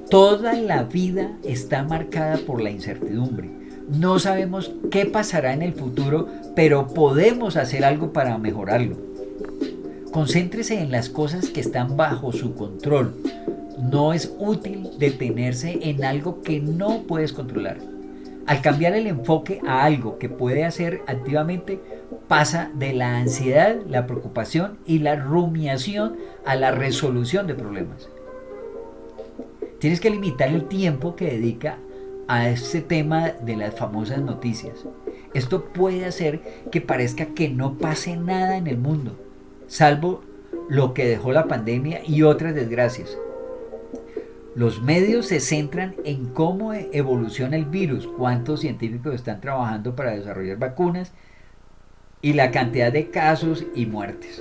Toda la vida está marcada por la incertidumbre. No sabemos qué pasará en el futuro, pero podemos hacer algo para mejorarlo. Concéntrese en las cosas que están bajo su control. No es útil detenerse en algo que no puedes controlar. Al cambiar el enfoque a algo que puede hacer activamente, pasa de la ansiedad, la preocupación y la rumiación a la resolución de problemas. Tienes que limitar el tiempo que dedica a este tema de las famosas noticias. Esto puede hacer que parezca que no pase nada en el mundo, salvo lo que dejó la pandemia y otras desgracias. Los medios se centran en cómo evoluciona el virus, cuántos científicos están trabajando para desarrollar vacunas y la cantidad de casos y muertes.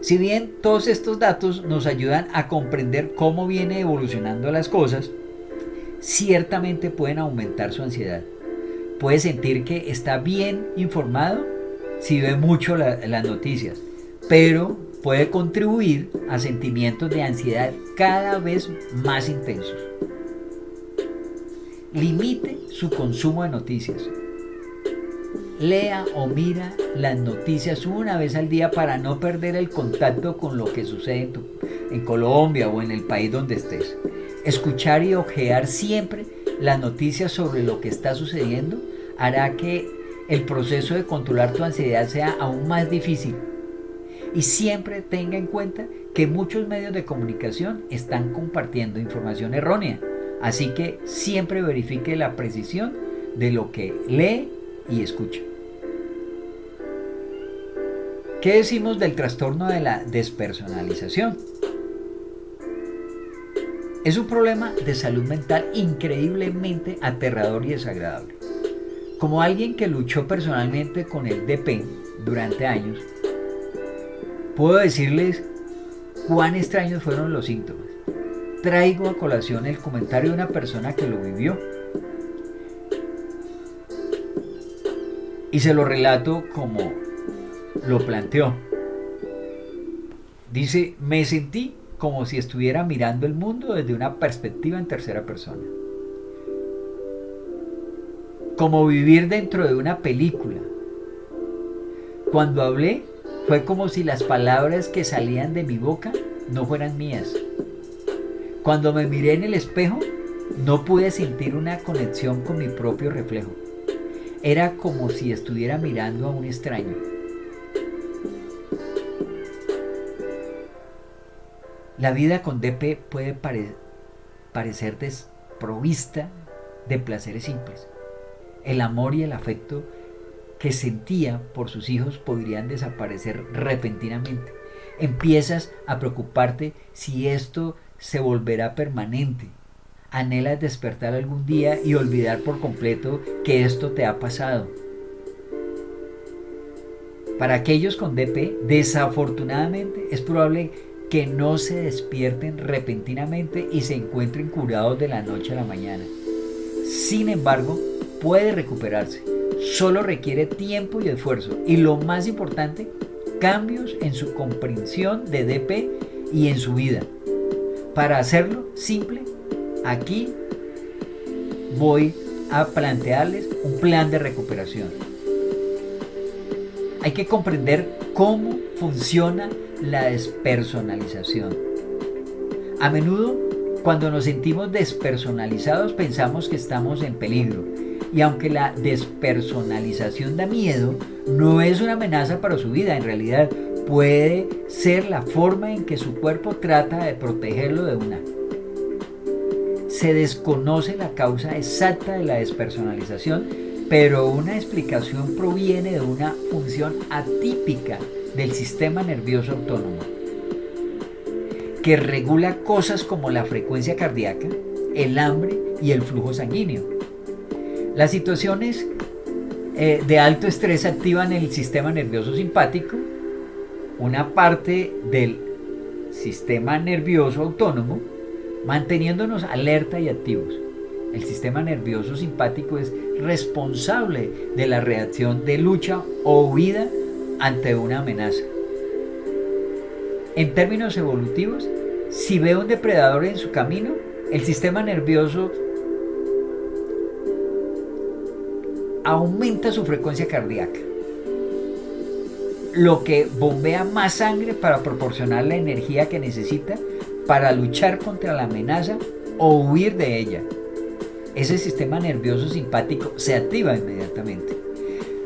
Si bien todos estos datos nos ayudan a comprender cómo viene evolucionando las cosas, ciertamente pueden aumentar su ansiedad. Puede sentir que está bien informado si ve mucho las noticias, pero puede contribuir a sentimientos de ansiedad cada vez más intensos. Limite su consumo de noticias. Lea o mira las noticias una vez al día para no perder el contacto con lo que sucede en Colombia o en el país donde estés. Escuchar y ojear siempre las noticias sobre lo que está sucediendo hará que el proceso de controlar tu ansiedad sea aún más difícil. Y siempre tenga en cuenta que muchos medios de comunicación están compartiendo información errónea. Así que siempre verifique la precisión de lo que lee y escucha. ¿Qué decimos del trastorno de la despersonalización? Es un problema de salud mental increíblemente aterrador y desagradable. Como alguien que luchó personalmente con el DP durante años, puedo decirles cuán extraños fueron los síntomas. Traigo a colación el comentario de una persona que lo vivió y se lo relato como lo planteó. Dice: me sentí como si estuviera mirando el mundo desde una perspectiva en tercera persona. Como vivir dentro de una película. Cuando hablé, fue como si las palabras que salían de mi boca no fueran mías. Cuando me miré en el espejo, no pude sentir una conexión con mi propio reflejo. Era como si estuviera mirando a un extraño. La vida con DP puede parecer desprovista de placeres simples. El amor y el afecto que sentía por sus hijos podrían desaparecer repentinamente. Empiezas a preocuparte si esto se volverá permanente. Anhelas despertar algún día y olvidar por completo que esto te ha pasado. Para aquellos con DP, desafortunadamente, es probable que no se despierten repentinamente y se encuentren curados de la noche a la mañana. Sin embargo, puede recuperarse. Solo requiere tiempo y esfuerzo. Y lo más importante, cambios en su comprensión de DP y en su vida. Para hacerlo simple, aquí voy a plantearles un plan de recuperación. Hay que comprender cómo funciona la despersonalización. A menudo, cuando nos sentimos despersonalizados, pensamos que estamos en peligro. Y aunque la despersonalización da miedo, no es una amenaza para su vida. En realidad puede ser la forma en que su cuerpo trata de protegerlo de una. Se desconoce la causa exacta de la despersonalización, pero una explicación proviene de una función atípica del sistema nervioso autónomo, que regula cosas como la frecuencia cardíaca, el hambre y el flujo sanguíneo. Las situaciones de alto estrés activan el sistema nervioso simpático, una parte del sistema nervioso autónomo, manteniéndonos alerta y activos. El sistema nervioso simpático es responsable de la reacción de lucha o huida ante una amenaza. En términos evolutivos, si ve un depredador en su camino, el sistema nervioso aumenta su frecuencia cardíaca, lo que bombea más sangre para proporcionar la energía que necesita para luchar contra la amenaza o huir de ella. Ese sistema nervioso simpático se activa inmediatamente.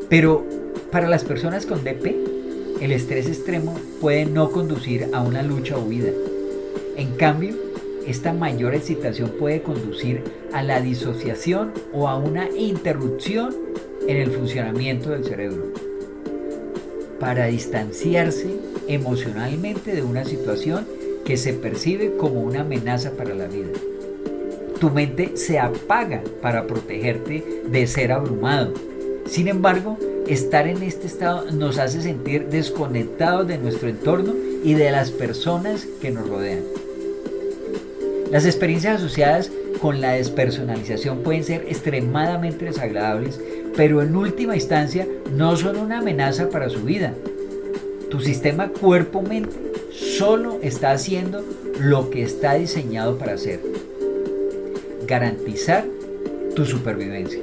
Pero para las personas con DP, el estrés extremo puede no conducir a una lucha o huida. En cambio, esta mayor excitación puede conducir a la disociación o a una interrupción en el funcionamiento del cerebro, para distanciarse emocionalmente de una situación que se percibe como una amenaza para la vida. Tu mente se apaga para protegerte de ser abrumado. Sin embargo, estar en este estado nos hace sentir desconectados de nuestro entorno y de las personas que nos rodean. Las experiencias asociadas con la despersonalización pueden ser extremadamente desagradables, pero en última instancia no son una amenaza para su vida. Tu sistema cuerpo-mente solo está haciendo lo que está diseñado para hacer: garantizar tu supervivencia.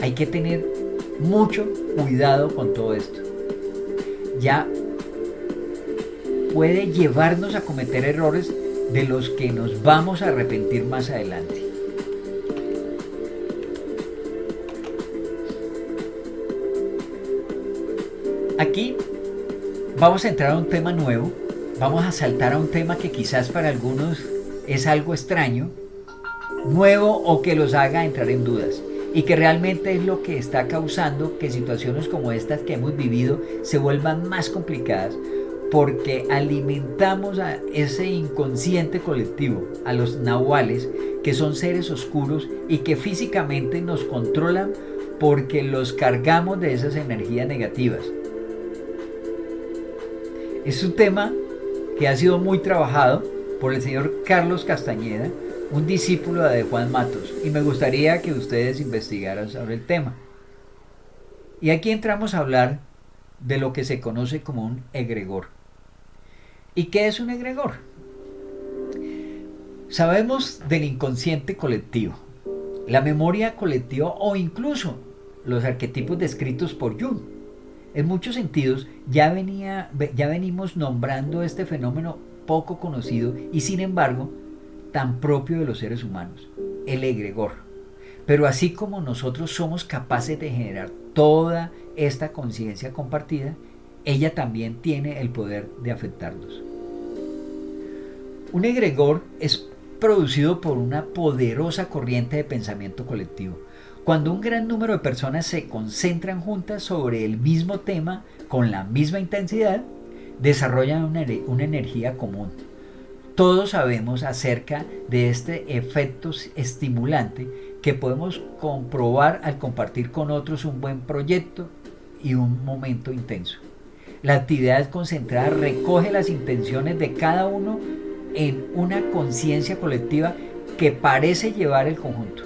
Hay que tener mucho cuidado con todo esto. Ya puede llevarnos a cometer errores de los que nos vamos a arrepentir más adelante. Aquí vamos a entrar a un tema nuevo, vamos a saltar a un tema que quizás para algunos es algo extraño, nuevo o que los haga entrar en dudas, y que realmente es lo que está causando que situaciones como estas que hemos vivido se vuelvan más complicadas, porque alimentamos a ese inconsciente colectivo, a los nahuales, que son seres oscuros y que físicamente nos controlan porque los cargamos de esas energías negativas. Es un tema que ha sido muy trabajado por el señor Carlos Castañeda, un discípulo de Juan Matos, y me gustaría que ustedes investigaran sobre el tema. Y aquí entramos a hablar de lo que se conoce como un egregor. ¿Y qué es un egregor? Sabemos del inconsciente colectivo, la memoria colectiva o incluso los arquetipos descritos por Jung. En muchos sentidos ya venimos nombrando este fenómeno poco conocido y sin embargo tan propio de los seres humanos, el egregor. Pero así como nosotros somos capaces de generar toda esta conciencia compartida, ella también tiene el poder de afectarnos. Un egregor es producido por una poderosa corriente de pensamiento colectivo. Cuando un gran número de personas se concentran juntas sobre el mismo tema con la misma intensidad, desarrollan una energía común. Todos sabemos acerca de este efecto estimulante que podemos comprobar al compartir con otros un buen proyecto y un momento intenso. La actividad concentrada recoge las intenciones de cada uno en una conciencia colectiva que parece llevar el conjunto.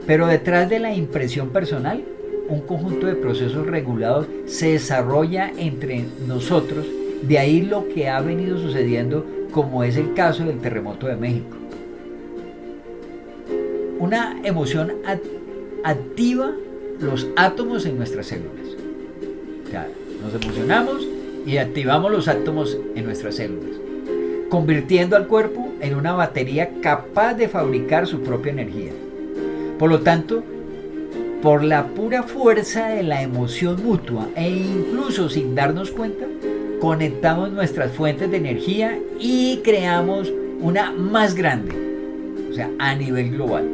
Pero detrás de la impresión personal, un conjunto de procesos regulados se desarrolla entre nosotros, de ahí lo que ha venido sucediendo, como es el caso del terremoto de México. Una emoción activa los átomos en nuestras células. O sea, nos emocionamos y activamos los átomos en nuestras células, convirtiendo al cuerpo en una batería capaz de fabricar su propia energía. Por lo tanto, por la pura fuerza de la emoción mutua e incluso sin darnos cuenta, conectamos nuestras fuentes de energía y creamos una más grande, o sea, a nivel global.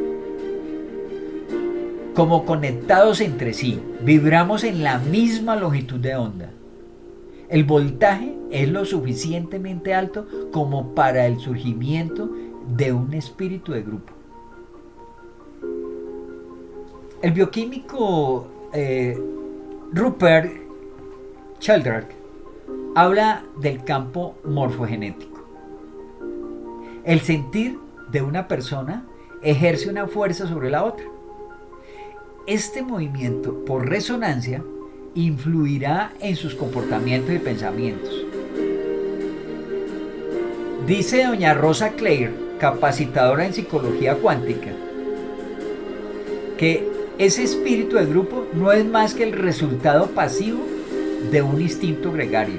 Como conectados entre sí, vibramos en la misma longitud de onda. El voltaje es lo suficientemente alto como para el surgimiento de un espíritu de grupo. El bioquímico Rupert Sheldrake habla del campo morfogenético. El sentir de una persona ejerce una fuerza sobre la otra. Este movimiento por resonancia influirá en sus comportamientos y pensamientos. Dice doña Rosa Claire, capacitadora en psicología cuántica, que ese espíritu de grupo no es más que el resultado pasivo de un instinto gregario.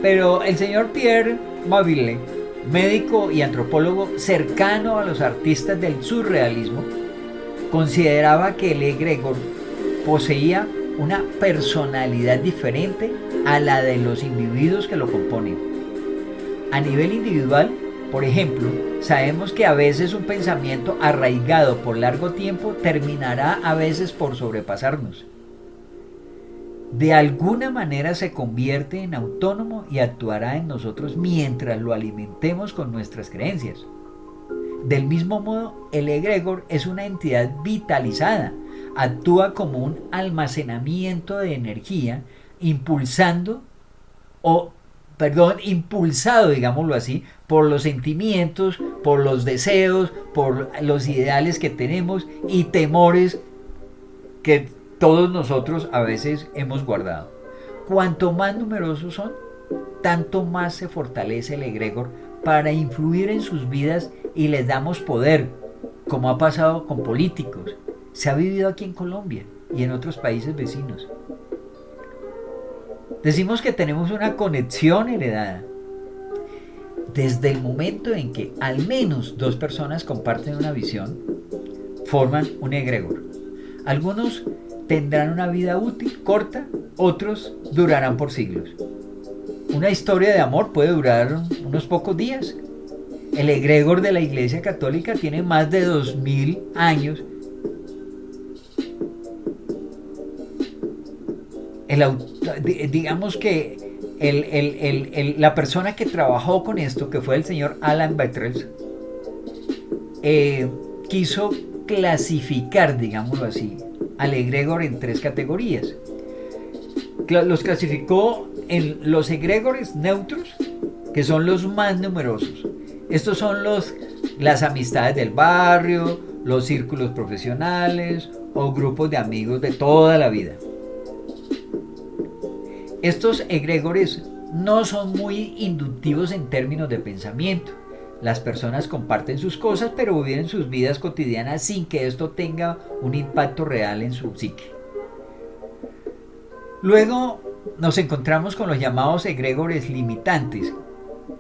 Pero el señor Pierre Mabille, médico y antropólogo cercano a los artistas del surrealismo, consideraba que el egregor poseía una personalidad diferente a la de los individuos que lo componen. A nivel individual, por ejemplo, sabemos que a veces un pensamiento arraigado por largo tiempo terminará a veces por sobrepasarnos. De alguna manera se convierte en autónomo y actuará en nosotros mientras lo alimentemos con nuestras creencias. Del mismo modo, el egregor es una entidad vitalizada, actúa como un almacenamiento de energía, impulsado, digámoslo así, por los sentimientos, por los deseos, por los ideales que tenemos y temores que todos nosotros a veces hemos guardado. Cuanto más numerosos son, tanto más se fortalece el egregor para influir en sus vidas y les damos poder, como ha pasado con políticos. Se ha vivido aquí en Colombia y en otros países vecinos. Decimos que tenemos una conexión heredada. Desde el momento en que al menos dos personas comparten una visión, forman un egregor. Algunos tendrán una vida útil, corta, otros durarán por siglos. Una historia de amor puede durar unos pocos días. El egregor de la Iglesia Católica tiene más de 2000 años. Digamos que la persona que trabajó con esto, que fue el señor Alan Bettels, quiso clasificar, digámoslo así, al egregor en 3 categorías. Los clasificó en los egregores neutros, que son los más numerosos. Estos son las amistades del barrio, los círculos profesionales o grupos de amigos de toda la vida. Estos egregores no son muy inductivos en términos de pensamiento. Las personas comparten sus cosas, pero viven sus vidas cotidianas sin que esto tenga un impacto real en su psique. Luego nos encontramos con los llamados egregores limitantes.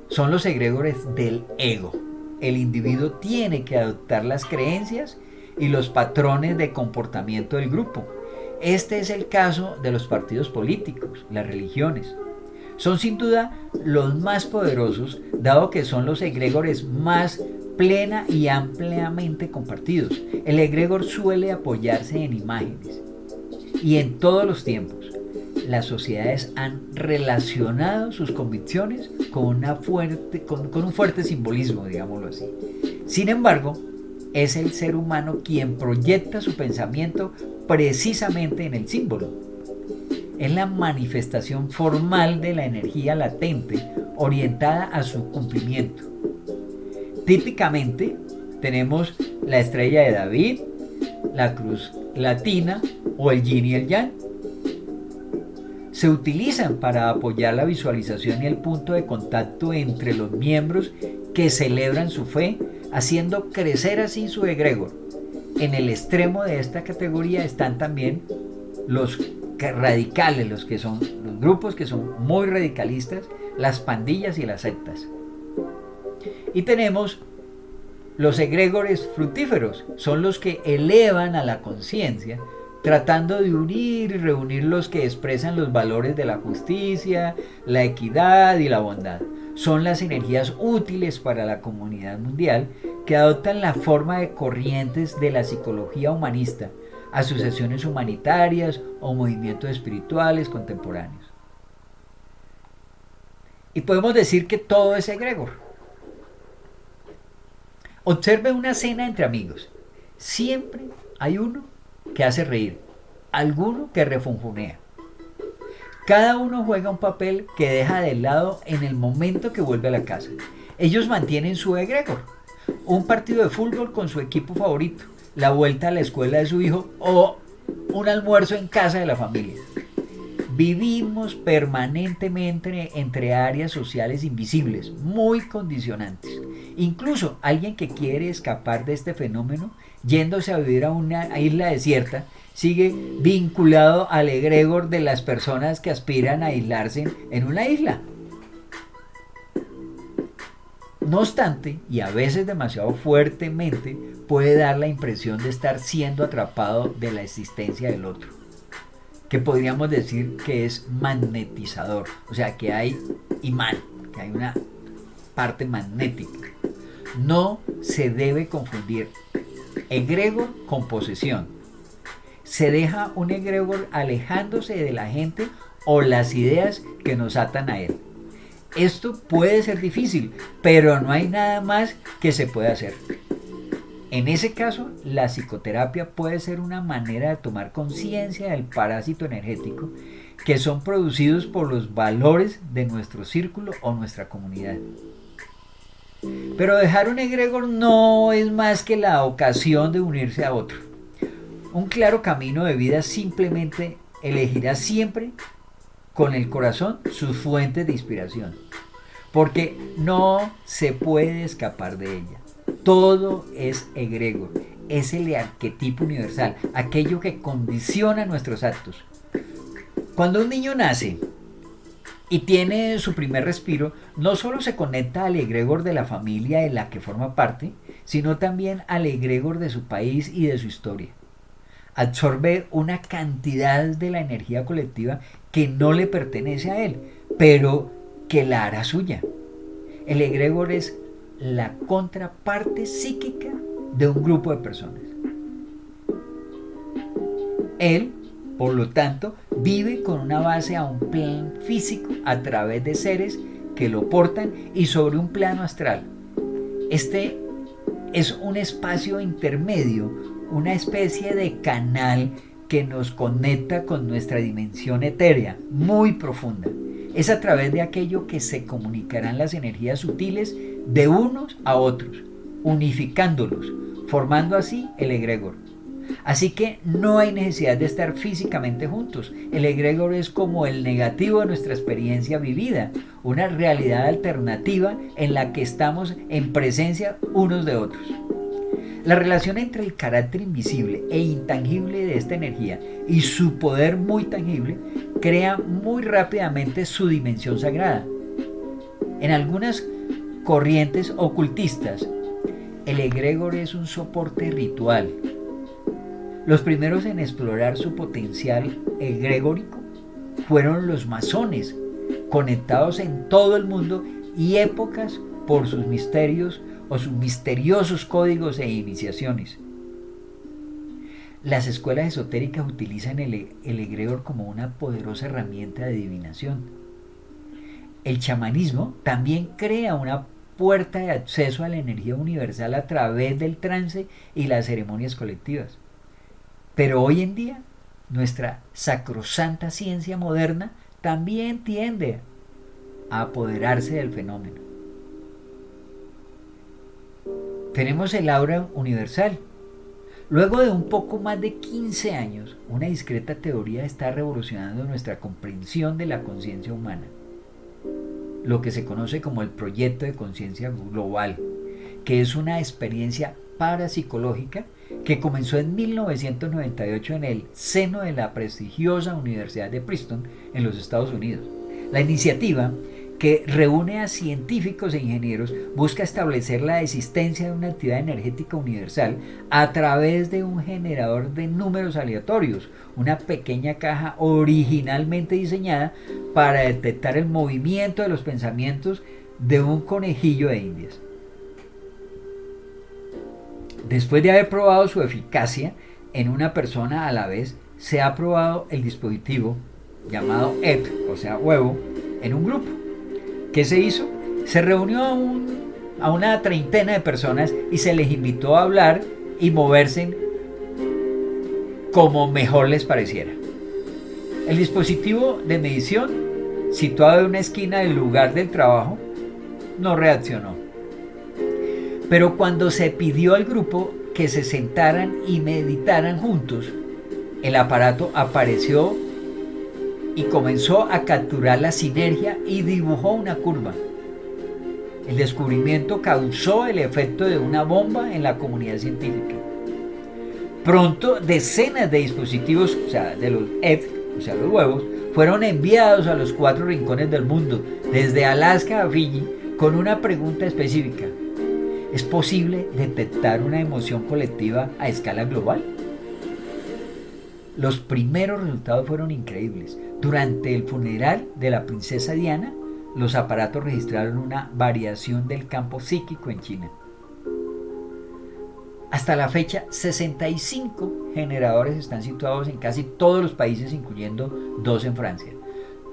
Son los egregores del ego. El individuo tiene que adoptar las creencias y los patrones de comportamiento del grupo. Este es el caso de los partidos políticos, las religiones. Son sin duda los más poderosos, dado que son los egregores más plena y ampliamente compartidos. El egregor suele apoyarse en imágenes. Y en todos los tiempos, las sociedades han relacionado sus convicciones con un fuerte simbolismo, digámoslo así. Sin embargo, es el ser humano quien proyecta su pensamiento precisamente en el símbolo. Es la manifestación formal de la energía latente orientada a su cumplimiento. Típicamente tenemos la estrella de David, la cruz latina o el yin y el yang. Se utilizan para apoyar la visualización y el punto de contacto entre los miembros que celebran su fe, haciendo crecer así su egregor. En el extremo de esta categoría están también los radicales, los grupos que son muy radicalistas, las pandillas y las sectas. Y tenemos Los egregores fructíferos son los que elevan a la conciencia, tratando de unir y reunir los que expresan los valores de la justicia, la equidad y la bondad. Son las energías útiles para la comunidad mundial que adoptan la forma de corrientes de la psicología humanista, asociaciones humanitarias o movimientos espirituales contemporáneos. Y podemos decir que todo es egregor. Observe una cena entre amigos. Siempre hay uno que hace reír, alguno que refunfunea. Cada uno juega un papel que deja de lado en el momento que vuelve a la casa. Ellos mantienen su egregor. Un partido de fútbol con su equipo favorito, la vuelta a la escuela de su hijo o un almuerzo en casa de la familia. Vivimos permanentemente entre áreas sociales invisibles, muy condicionantes. Incluso alguien que quiere escapar de este fenómeno, yéndose a vivir a una isla desierta, sigue vinculado al egregor de las personas que aspiran a aislarse en una isla. No obstante, y a veces demasiado fuertemente, puede dar la impresión de estar siendo atrapado de la existencia del otro, que podríamos decir que es magnetizador, o sea que hay imán, que hay una parte magnética. No se debe confundir egregor con posesión. Se deja un egregor alejándose de la gente o las ideas que nos atan a él. Esto puede ser difícil, pero no hay nada más que se pueda hacer. En ese caso, la psicoterapia puede ser una manera de tomar conciencia del parásito energético que son producidos por los valores de nuestro círculo o nuestra comunidad. Pero dejar un egregor no es más que la ocasión de unirse a otro. Un claro camino de vida simplemente elegirá siempre con el corazón sus fuentes de inspiración, porque no se puede escapar de ella. Todo es egregor, es el arquetipo universal, aquello que condiciona nuestros actos. Cuando un niño nace y tiene su primer respiro, no solo se conecta al egregor de la familia de la que forma parte, sino también al egregor de su país y de su historia. Absorbe una cantidad de la energía colectiva que no le pertenece a él, pero que la hará suya. El egregor es la contraparte psíquica de un grupo de personas. Él, por lo tanto, vive con una base a un plano físico a través de seres que lo portan y sobre un plano astral. Este es un espacio intermedio, una especie de canal que nos conecta con nuestra dimensión etérea, muy profunda. Es a través de aquello que se comunicarán las energías sutiles de unos a otros, unificándolos, formando así el egregor. Así que no hay necesidad de estar físicamente juntos. El egregor es como el negativo de nuestra experiencia vivida, una realidad alternativa en la que estamos en presencia unos de otros. La relación entre el carácter invisible e intangible de esta energía y su poder muy tangible crea muy rápidamente su dimensión sagrada. En algunas corrientes ocultistas, el egregor es un soporte ritual. Los primeros en explorar su potencial egregórico fueron los masones, conectados en todo el mundo y épocas por sus misterios o sus misteriosos códigos e iniciaciones. Las escuelas esotéricas utilizan el egregor como una poderosa herramienta de adivinación. El chamanismo también crea una puerta de acceso a la energía universal a través del trance y las ceremonias colectivas. Pero hoy en día, nuestra sacrosanta ciencia moderna también tiende a apoderarse del fenómeno. Tenemos el aura universal. Luego de un poco más de 15 años, una discreta teoría está revolucionando nuestra comprensión de la conciencia humana, lo que se conoce como el proyecto de conciencia global, que es una experiencia parapsicológica que comenzó en 1998 en el seno de la prestigiosa Universidad de Princeton en los Estados Unidos. La iniciativa que reúne a científicos e ingenieros, busca establecer la existencia de una actividad energética universal a través de un generador de números aleatorios, una pequeña caja originalmente diseñada para detectar el movimiento de los pensamientos de un conejillo de Indias. Después de haber probado su eficacia en una persona a la vez, se ha probado el dispositivo llamado egg, o sea huevo, en un grupo. ¿Qué se hizo? Se reunió a una treintena de personas y se les invitó a hablar y moverse como mejor les pareciera. El dispositivo de medición, situado en una esquina del lugar del trabajo, no reaccionó. Pero cuando se pidió al grupo que se sentaran y meditaran juntos, el aparato apareció y comenzó a capturar la sinergia y dibujó una curva. El descubrimiento causó el efecto de una bomba en la comunidad científica. Pronto, decenas de dispositivos, o sea, de los eggs, o sea, los huevos, fueron enviados a los 4 rincones del mundo, desde Alaska a Fiji, con una pregunta específica: ¿es posible detectar una emoción colectiva a escala global? Los primeros resultados fueron increíbles. Durante el funeral de la princesa Diana, los aparatos registraron una variación del campo psíquico en China. Hasta la fecha, 65 generadores están situados en casi todos los países, incluyendo 2 en Francia,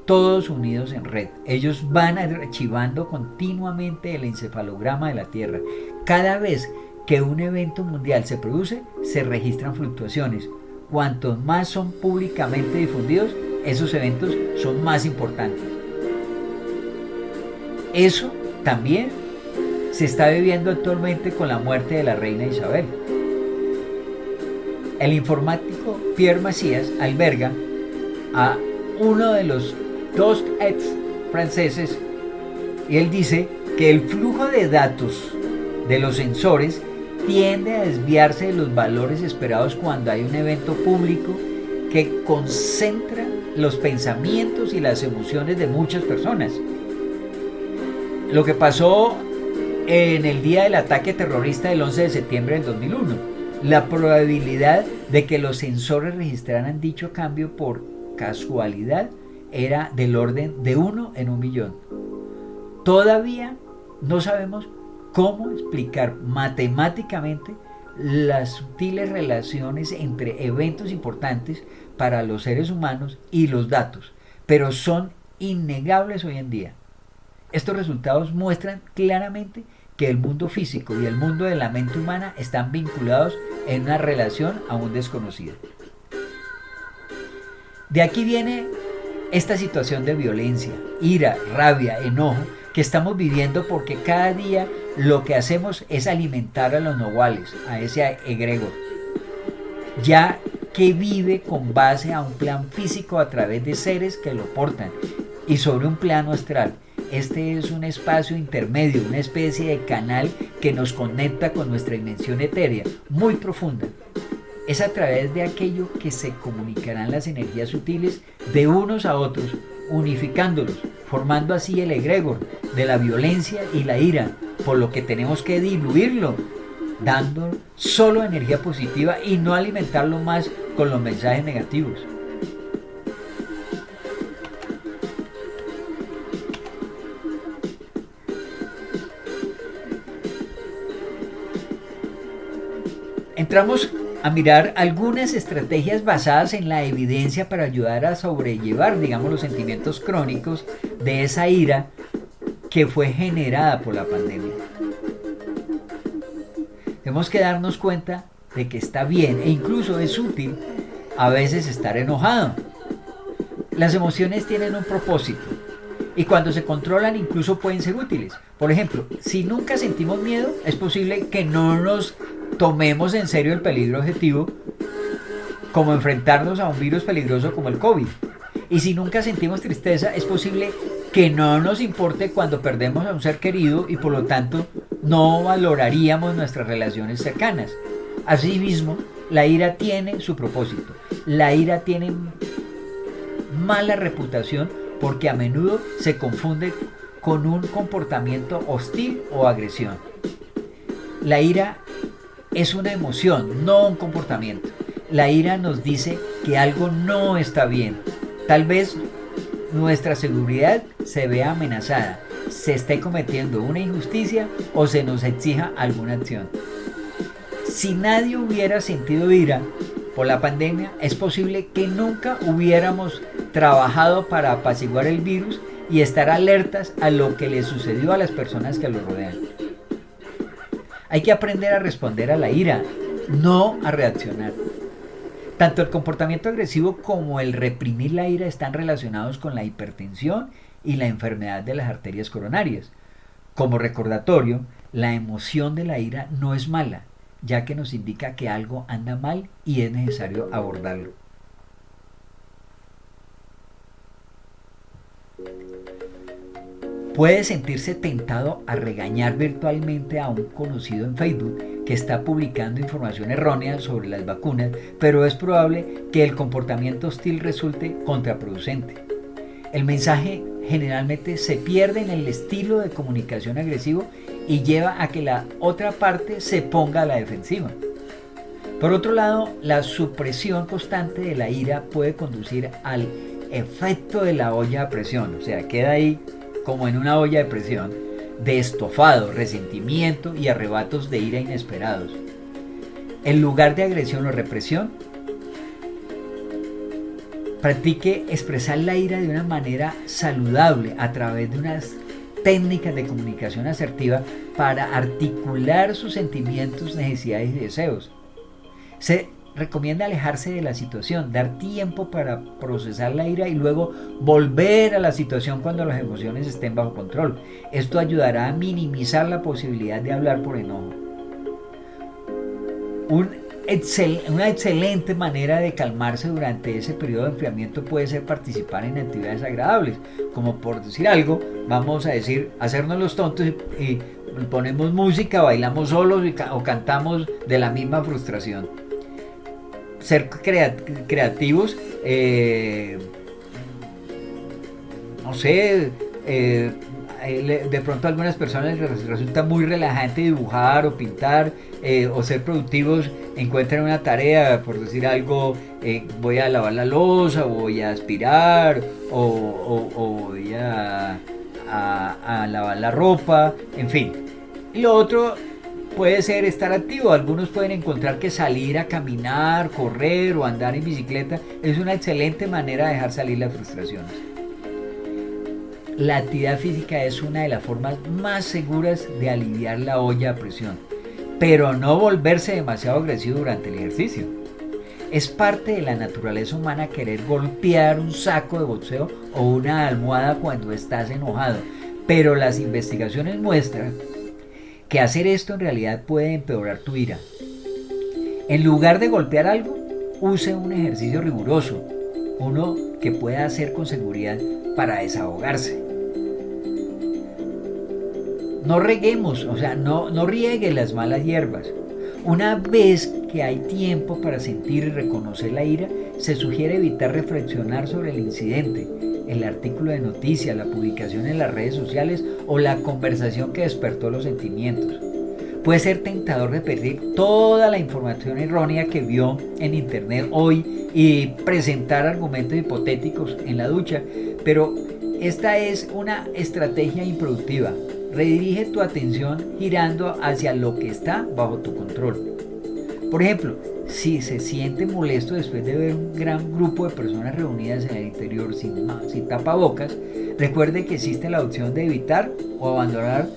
todos unidos en red. Ellos van archivando continuamente el encefalograma de la Tierra. Cada vez que un evento mundial se produce, se registran fluctuaciones. Cuantos más son públicamente difundidos, esos eventos son más importantes. Eso también se está viviendo actualmente con la muerte de la reina Isabel. El informático Pierre Macias alberga a uno de los 2 ex franceses y él dice que el flujo de datos de los sensores tiende a desviarse de los valores esperados cuando hay un evento público que concentra los pensamientos y las emociones de muchas personas. Lo que pasó en el día del ataque terrorista del 11 de septiembre del 2001, la probabilidad de que los sensores registraran dicho cambio por casualidad era del orden de 1 en 1.000.000. Todavía no sabemos cómo explicar matemáticamente las sutiles relaciones entre eventos importantes para los seres humanos y los datos, pero son innegables hoy en día. Estos resultados muestran claramente que el mundo físico y el mundo de la mente humana están vinculados en una relación aún desconocida. De aquí viene esta situación de violencia, ira, rabia, enojo que estamos viviendo, porque cada día lo que hacemos es alimentar a los nahuales, a ese egregor, ya que vive con base a un plan físico a través de seres que lo portan y sobre un plano astral. Este es un espacio intermedio, una especie de canal que nos conecta con nuestra dimensión etérea, muy profunda. Es a través de aquello que se comunicarán las energías sutiles de unos a otros, unificándolos, formando así el egregor de la violencia y la ira, por lo que tenemos que diluirlo, dando solo energía positiva y no alimentarlo más con los mensajes negativos. Entramos a mirar algunas estrategias basadas en la evidencia para ayudar a sobrellevar, digamos, los sentimientos crónicos de esa ira que fue generada por la pandemia. Tenemos que darnos cuenta de que está bien e incluso es útil a veces estar enojado. Las emociones tienen un propósito y cuando se controlan incluso pueden ser útiles. Por ejemplo, si nunca sentimos miedo, es posible que no nos tomemos en serio el peligro objetivo, como enfrentarnos a un virus peligroso como el COVID. Y si nunca sentimos tristeza, es posible que no nos importe cuando perdemos a un ser querido y por lo tanto no valoraríamos nuestras relaciones cercanas. Asimismo, la ira tiene su propósito. La ira tiene mala reputación porque a menudo se confunde con un comportamiento hostil o agresión. La ira es una emoción, no un comportamiento. La ira nos dice que algo no está bien. Tal vez nuestra seguridad se vea amenazada, se esté cometiendo una injusticia o se nos exija alguna acción. Si nadie hubiera sentido ira por la pandemia, es posible que nunca hubiéramos trabajado para apaciguar el virus y estar alertas a lo que le sucedió a las personas que lo rodean. Hay que aprender a responder a la ira, no a reaccionar. Tanto el comportamiento agresivo como el reprimir la ira están relacionados con la hipertensión y la enfermedad de las arterias coronarias. Como recordatorio, la emoción de la ira no es mala, ya que nos indica que algo anda mal y es necesario abordarlo. Puede sentirse tentado a regañar virtualmente a un conocido en Facebook que está publicando información errónea sobre las vacunas, pero es probable que el comportamiento hostil resulte contraproducente. El mensaje generalmente se pierde en el estilo de comunicación agresivo y lleva a que la otra parte se ponga a la defensiva. Por otro lado, la supresión constante de la ira puede conducir al efecto de la olla a presión, o sea, queda ahí como en una olla de presión, de estofado, resentimiento y arrebatos de ira inesperados. En lugar de agresión o represión, practique expresar la ira de una manera saludable a través de unas técnicas de comunicación asertiva para articular sus sentimientos, necesidades y deseos. Se recomienda alejarse de la situación, dar tiempo para procesar la ira y luego volver a la situación cuando las emociones estén bajo control. Esto ayudará a minimizar la posibilidad de hablar por enojo. Una excelente manera de calmarse durante ese periodo de enfriamiento puede ser participar en actividades agradables, como por decir algo, vamos a decir, hacernos los tontos y ponemos música, bailamos solos o cantamos de la misma frustración. Ser creativos, no sé, de pronto a algunas personas les resulta muy relajante dibujar o pintar, o ser productivos, encuentran una tarea, por decir algo, voy a lavar la loza, o voy a aspirar, o voy a lavar la ropa, en fin. Y lo otro puede ser estar activo. Algunos pueden encontrar que salir a caminar, correr o andar en bicicleta es una excelente manera de dejar salir las frustraciones. La actividad física es una de las formas más seguras de aliviar la olla a presión, pero no volverse demasiado agresivo durante el ejercicio. Es parte de la naturaleza humana querer golpear un saco de boxeo o una almohada cuando estás enojado, pero las investigaciones muestran que hacer esto en realidad puede empeorar tu ira. En lugar de golpear algo, use un ejercicio riguroso, uno que pueda hacer con seguridad para desahogarse. No reguemos, o sea, no riegue las malas hierbas. Una vez que hay tiempo para sentir y reconocer la ira, se sugiere evitar reflexionar sobre el incidente, el artículo de noticias, la publicación en las redes sociales o la conversación que despertó los sentimientos. Puede ser tentador repetir toda la información errónea que vio en internet hoy y presentar argumentos hipotéticos en la ducha, pero esta es una estrategia improductiva. Redirige tu atención girando hacia lo que está bajo tu control. Por ejemplo, si se siente molesto después de ver un gran grupo de personas reunidas en el interior sin tapabocas, recuerde que existe la opción de evitar o abandonar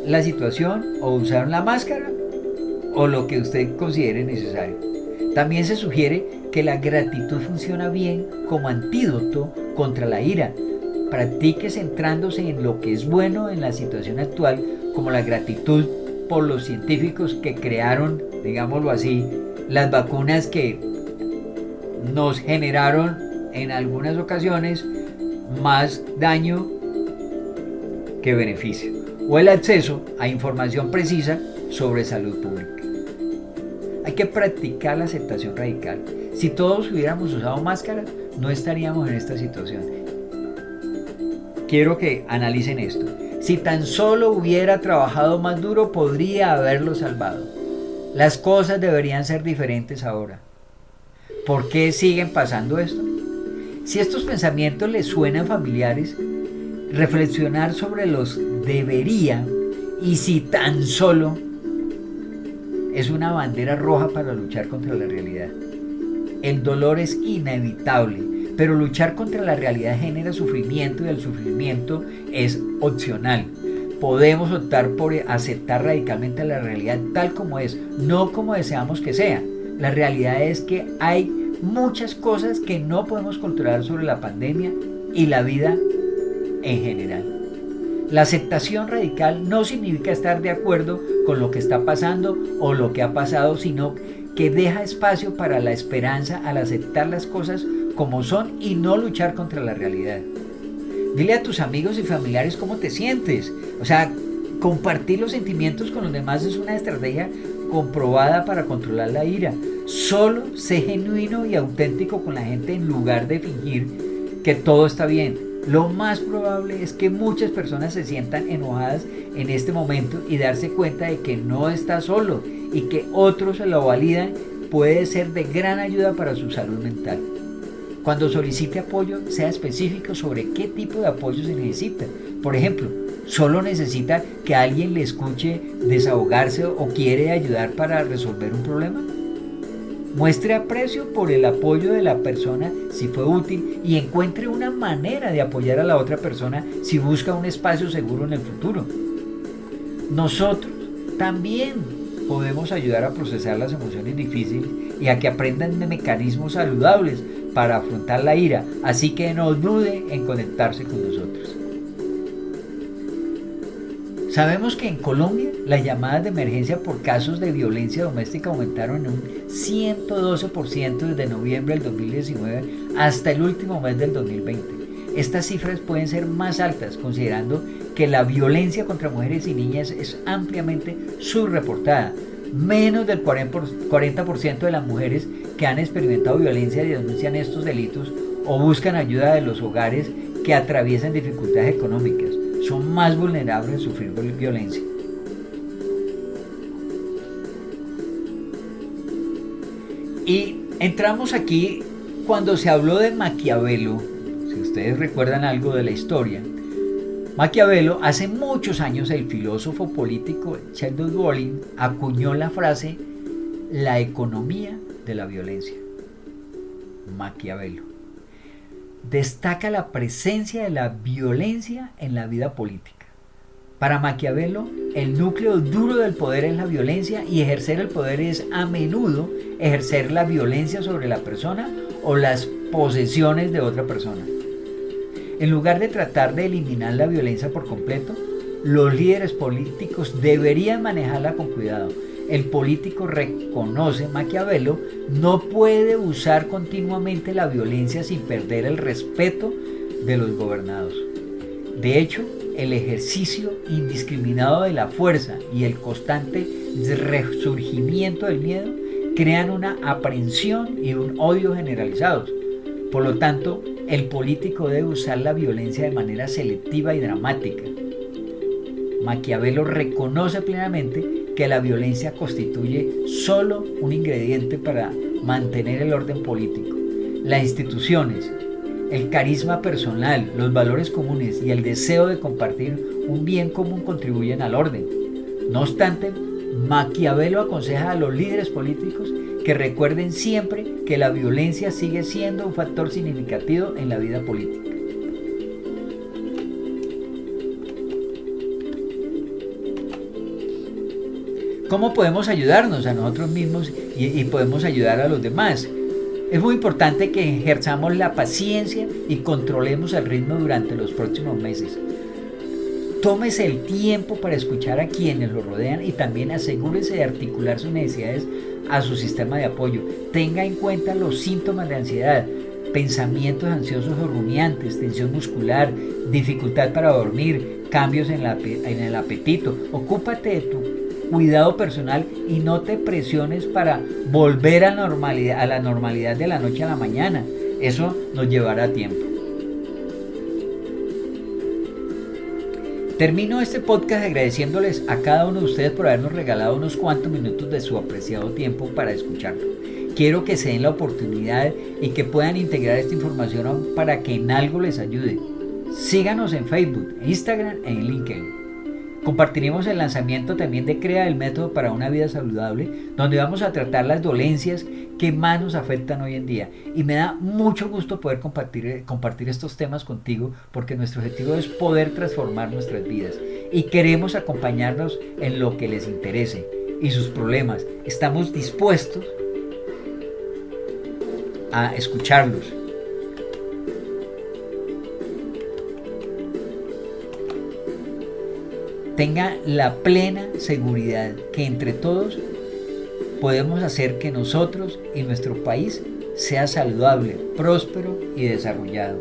la situación o usar la máscara o lo que usted considere necesario. También se sugiere que la gratitud funciona bien como antídoto contra la ira. Practique centrándose en lo que es bueno en la situación actual, como la gratitud por los científicos que crearon, digámoslo así, las vacunas que nos generaron en algunas ocasiones más daño que beneficio, o el acceso a información precisa sobre salud pública. Hay que practicar la aceptación radical. Si todos hubiéramos usado máscaras, no estaríamos en esta situación. Quiero que analicen esto. Si tan solo hubiera trabajado más duro, podría haberlo salvado. Las cosas deberían ser diferentes ahora. ¿Por qué siguen pasando esto? Si estos pensamientos les suenan familiares, reflexionar sobre los debería y si tan solo es una bandera roja para luchar contra la realidad. El dolor es inevitable, pero luchar contra la realidad genera sufrimiento y el sufrimiento es opcional. Podemos optar por aceptar radicalmente la realidad tal como es, no como deseamos que sea. La realidad es que hay muchas cosas que no podemos controlar sobre la pandemia y la vida en general. La aceptación radical no significa estar de acuerdo con lo que está pasando o lo que ha pasado, sino que deja espacio para la esperanza al aceptar las cosas como son y no luchar contra la realidad. Dile a tus amigos y familiares cómo te sientes. O sea, compartir los sentimientos con los demás es una estrategia comprobada para controlar la ira. Solo sé genuino y auténtico con la gente en lugar de fingir que todo está bien. Lo más probable es que muchas personas se sientan enojadas en este momento y darse cuenta de que no está solo y que otros lo validan puede ser de gran ayuda para su salud mental. Cuando solicite apoyo, sea específico sobre qué tipo de apoyo se necesita. Por ejemplo, ¿solo necesita que alguien le escuche desahogarse o quiere ayudar para resolver un problema? Muestre aprecio por el apoyo de la persona si fue útil y encuentre una manera de apoyar a la otra persona si busca un espacio seguro en el futuro. Nosotros también podemos ayudar a procesar las emociones difíciles y a que aprendan de mecanismos saludables para afrontar la ira, así que no dude en conectarse con nosotros. Sabemos que en Colombia las llamadas de emergencia por casos de violencia doméstica aumentaron en un 112% desde noviembre del 2019 hasta el último mes del 2020. Estas cifras pueden ser más altas considerando que la violencia contra mujeres y niñas es ampliamente subreportada. Menos del 40% de las mujeres que han experimentado violencia denuncian estos delitos o buscan ayuda de los hogares que atraviesan dificultades económicas. Son más vulnerables a sufrir violencia. Y entramos aquí cuando se habló de Maquiavelo. Si ustedes recuerdan algo de la historia, Maquiavelo, hace muchos años, el filósofo político Sheldon Wolin acuñó la frase la economía de la violencia. Maquiavelo destaca la presencia de la violencia en la vida política. Para Maquiavelo, el núcleo duro del poder es la violencia y ejercer el poder es a menudo ejercer la violencia sobre la persona o las posesiones de otra persona. En lugar de tratar de eliminar la violencia por completo, los líderes políticos deberían manejarla con cuidado. El político, reconoce Maquiavelo, no puede usar continuamente la violencia sin perder el respeto de los gobernados. De hecho, el ejercicio indiscriminado de la fuerza y el constante resurgimiento del miedo crean una aprensión y un odio generalizados. Por lo tanto, el político debe usar la violencia de manera selectiva y dramática. Maquiavelo reconoce plenamente que la violencia constituye solo un ingrediente para mantener el orden político. Las instituciones, el carisma personal, los valores comunes y el deseo de compartir un bien común contribuyen al orden. No obstante, Maquiavelo aconseja a los líderes políticos que recuerden siempre que la violencia sigue siendo un factor significativo en la vida política. ¿Cómo podemos ayudarnos a nosotros mismos y podemos ayudar a los demás? Es muy importante que ejerzamos la paciencia y controlemos el ritmo durante los próximos meses. Tómese el tiempo para escuchar a quienes lo rodean y también asegúrese de articular sus necesidades a su sistema de apoyo. Tenga en cuenta los síntomas de ansiedad, pensamientos ansiosos o rumiantes, tensión muscular, dificultad para dormir, cambios en el apetito. Ocúpate de tu cuidado personal y no te presiones para volver a la normalidad de la noche a la mañana. Eso nos llevará tiempo. Termino este podcast agradeciéndoles a cada uno de ustedes por habernos regalado unos cuantos minutos de su apreciado tiempo para escucharlo. Quiero que se den la oportunidad y que puedan integrar esta información para que en algo les ayude. Síganos en Facebook, Instagram e en LinkedIn. Compartiremos el lanzamiento también de Crea, el método para una vida saludable, donde vamos a tratar las dolencias que más nos afectan hoy en día. Y me da mucho gusto poder compartir estos temas contigo, porque nuestro objetivo es poder transformar nuestras vidas. Y queremos acompañarnos en lo que les interese y sus problemas. Estamos dispuestos a escucharlos. Tenga la plena seguridad que entre todos podemos hacer que nosotros y nuestro país sea saludable, próspero y desarrollado.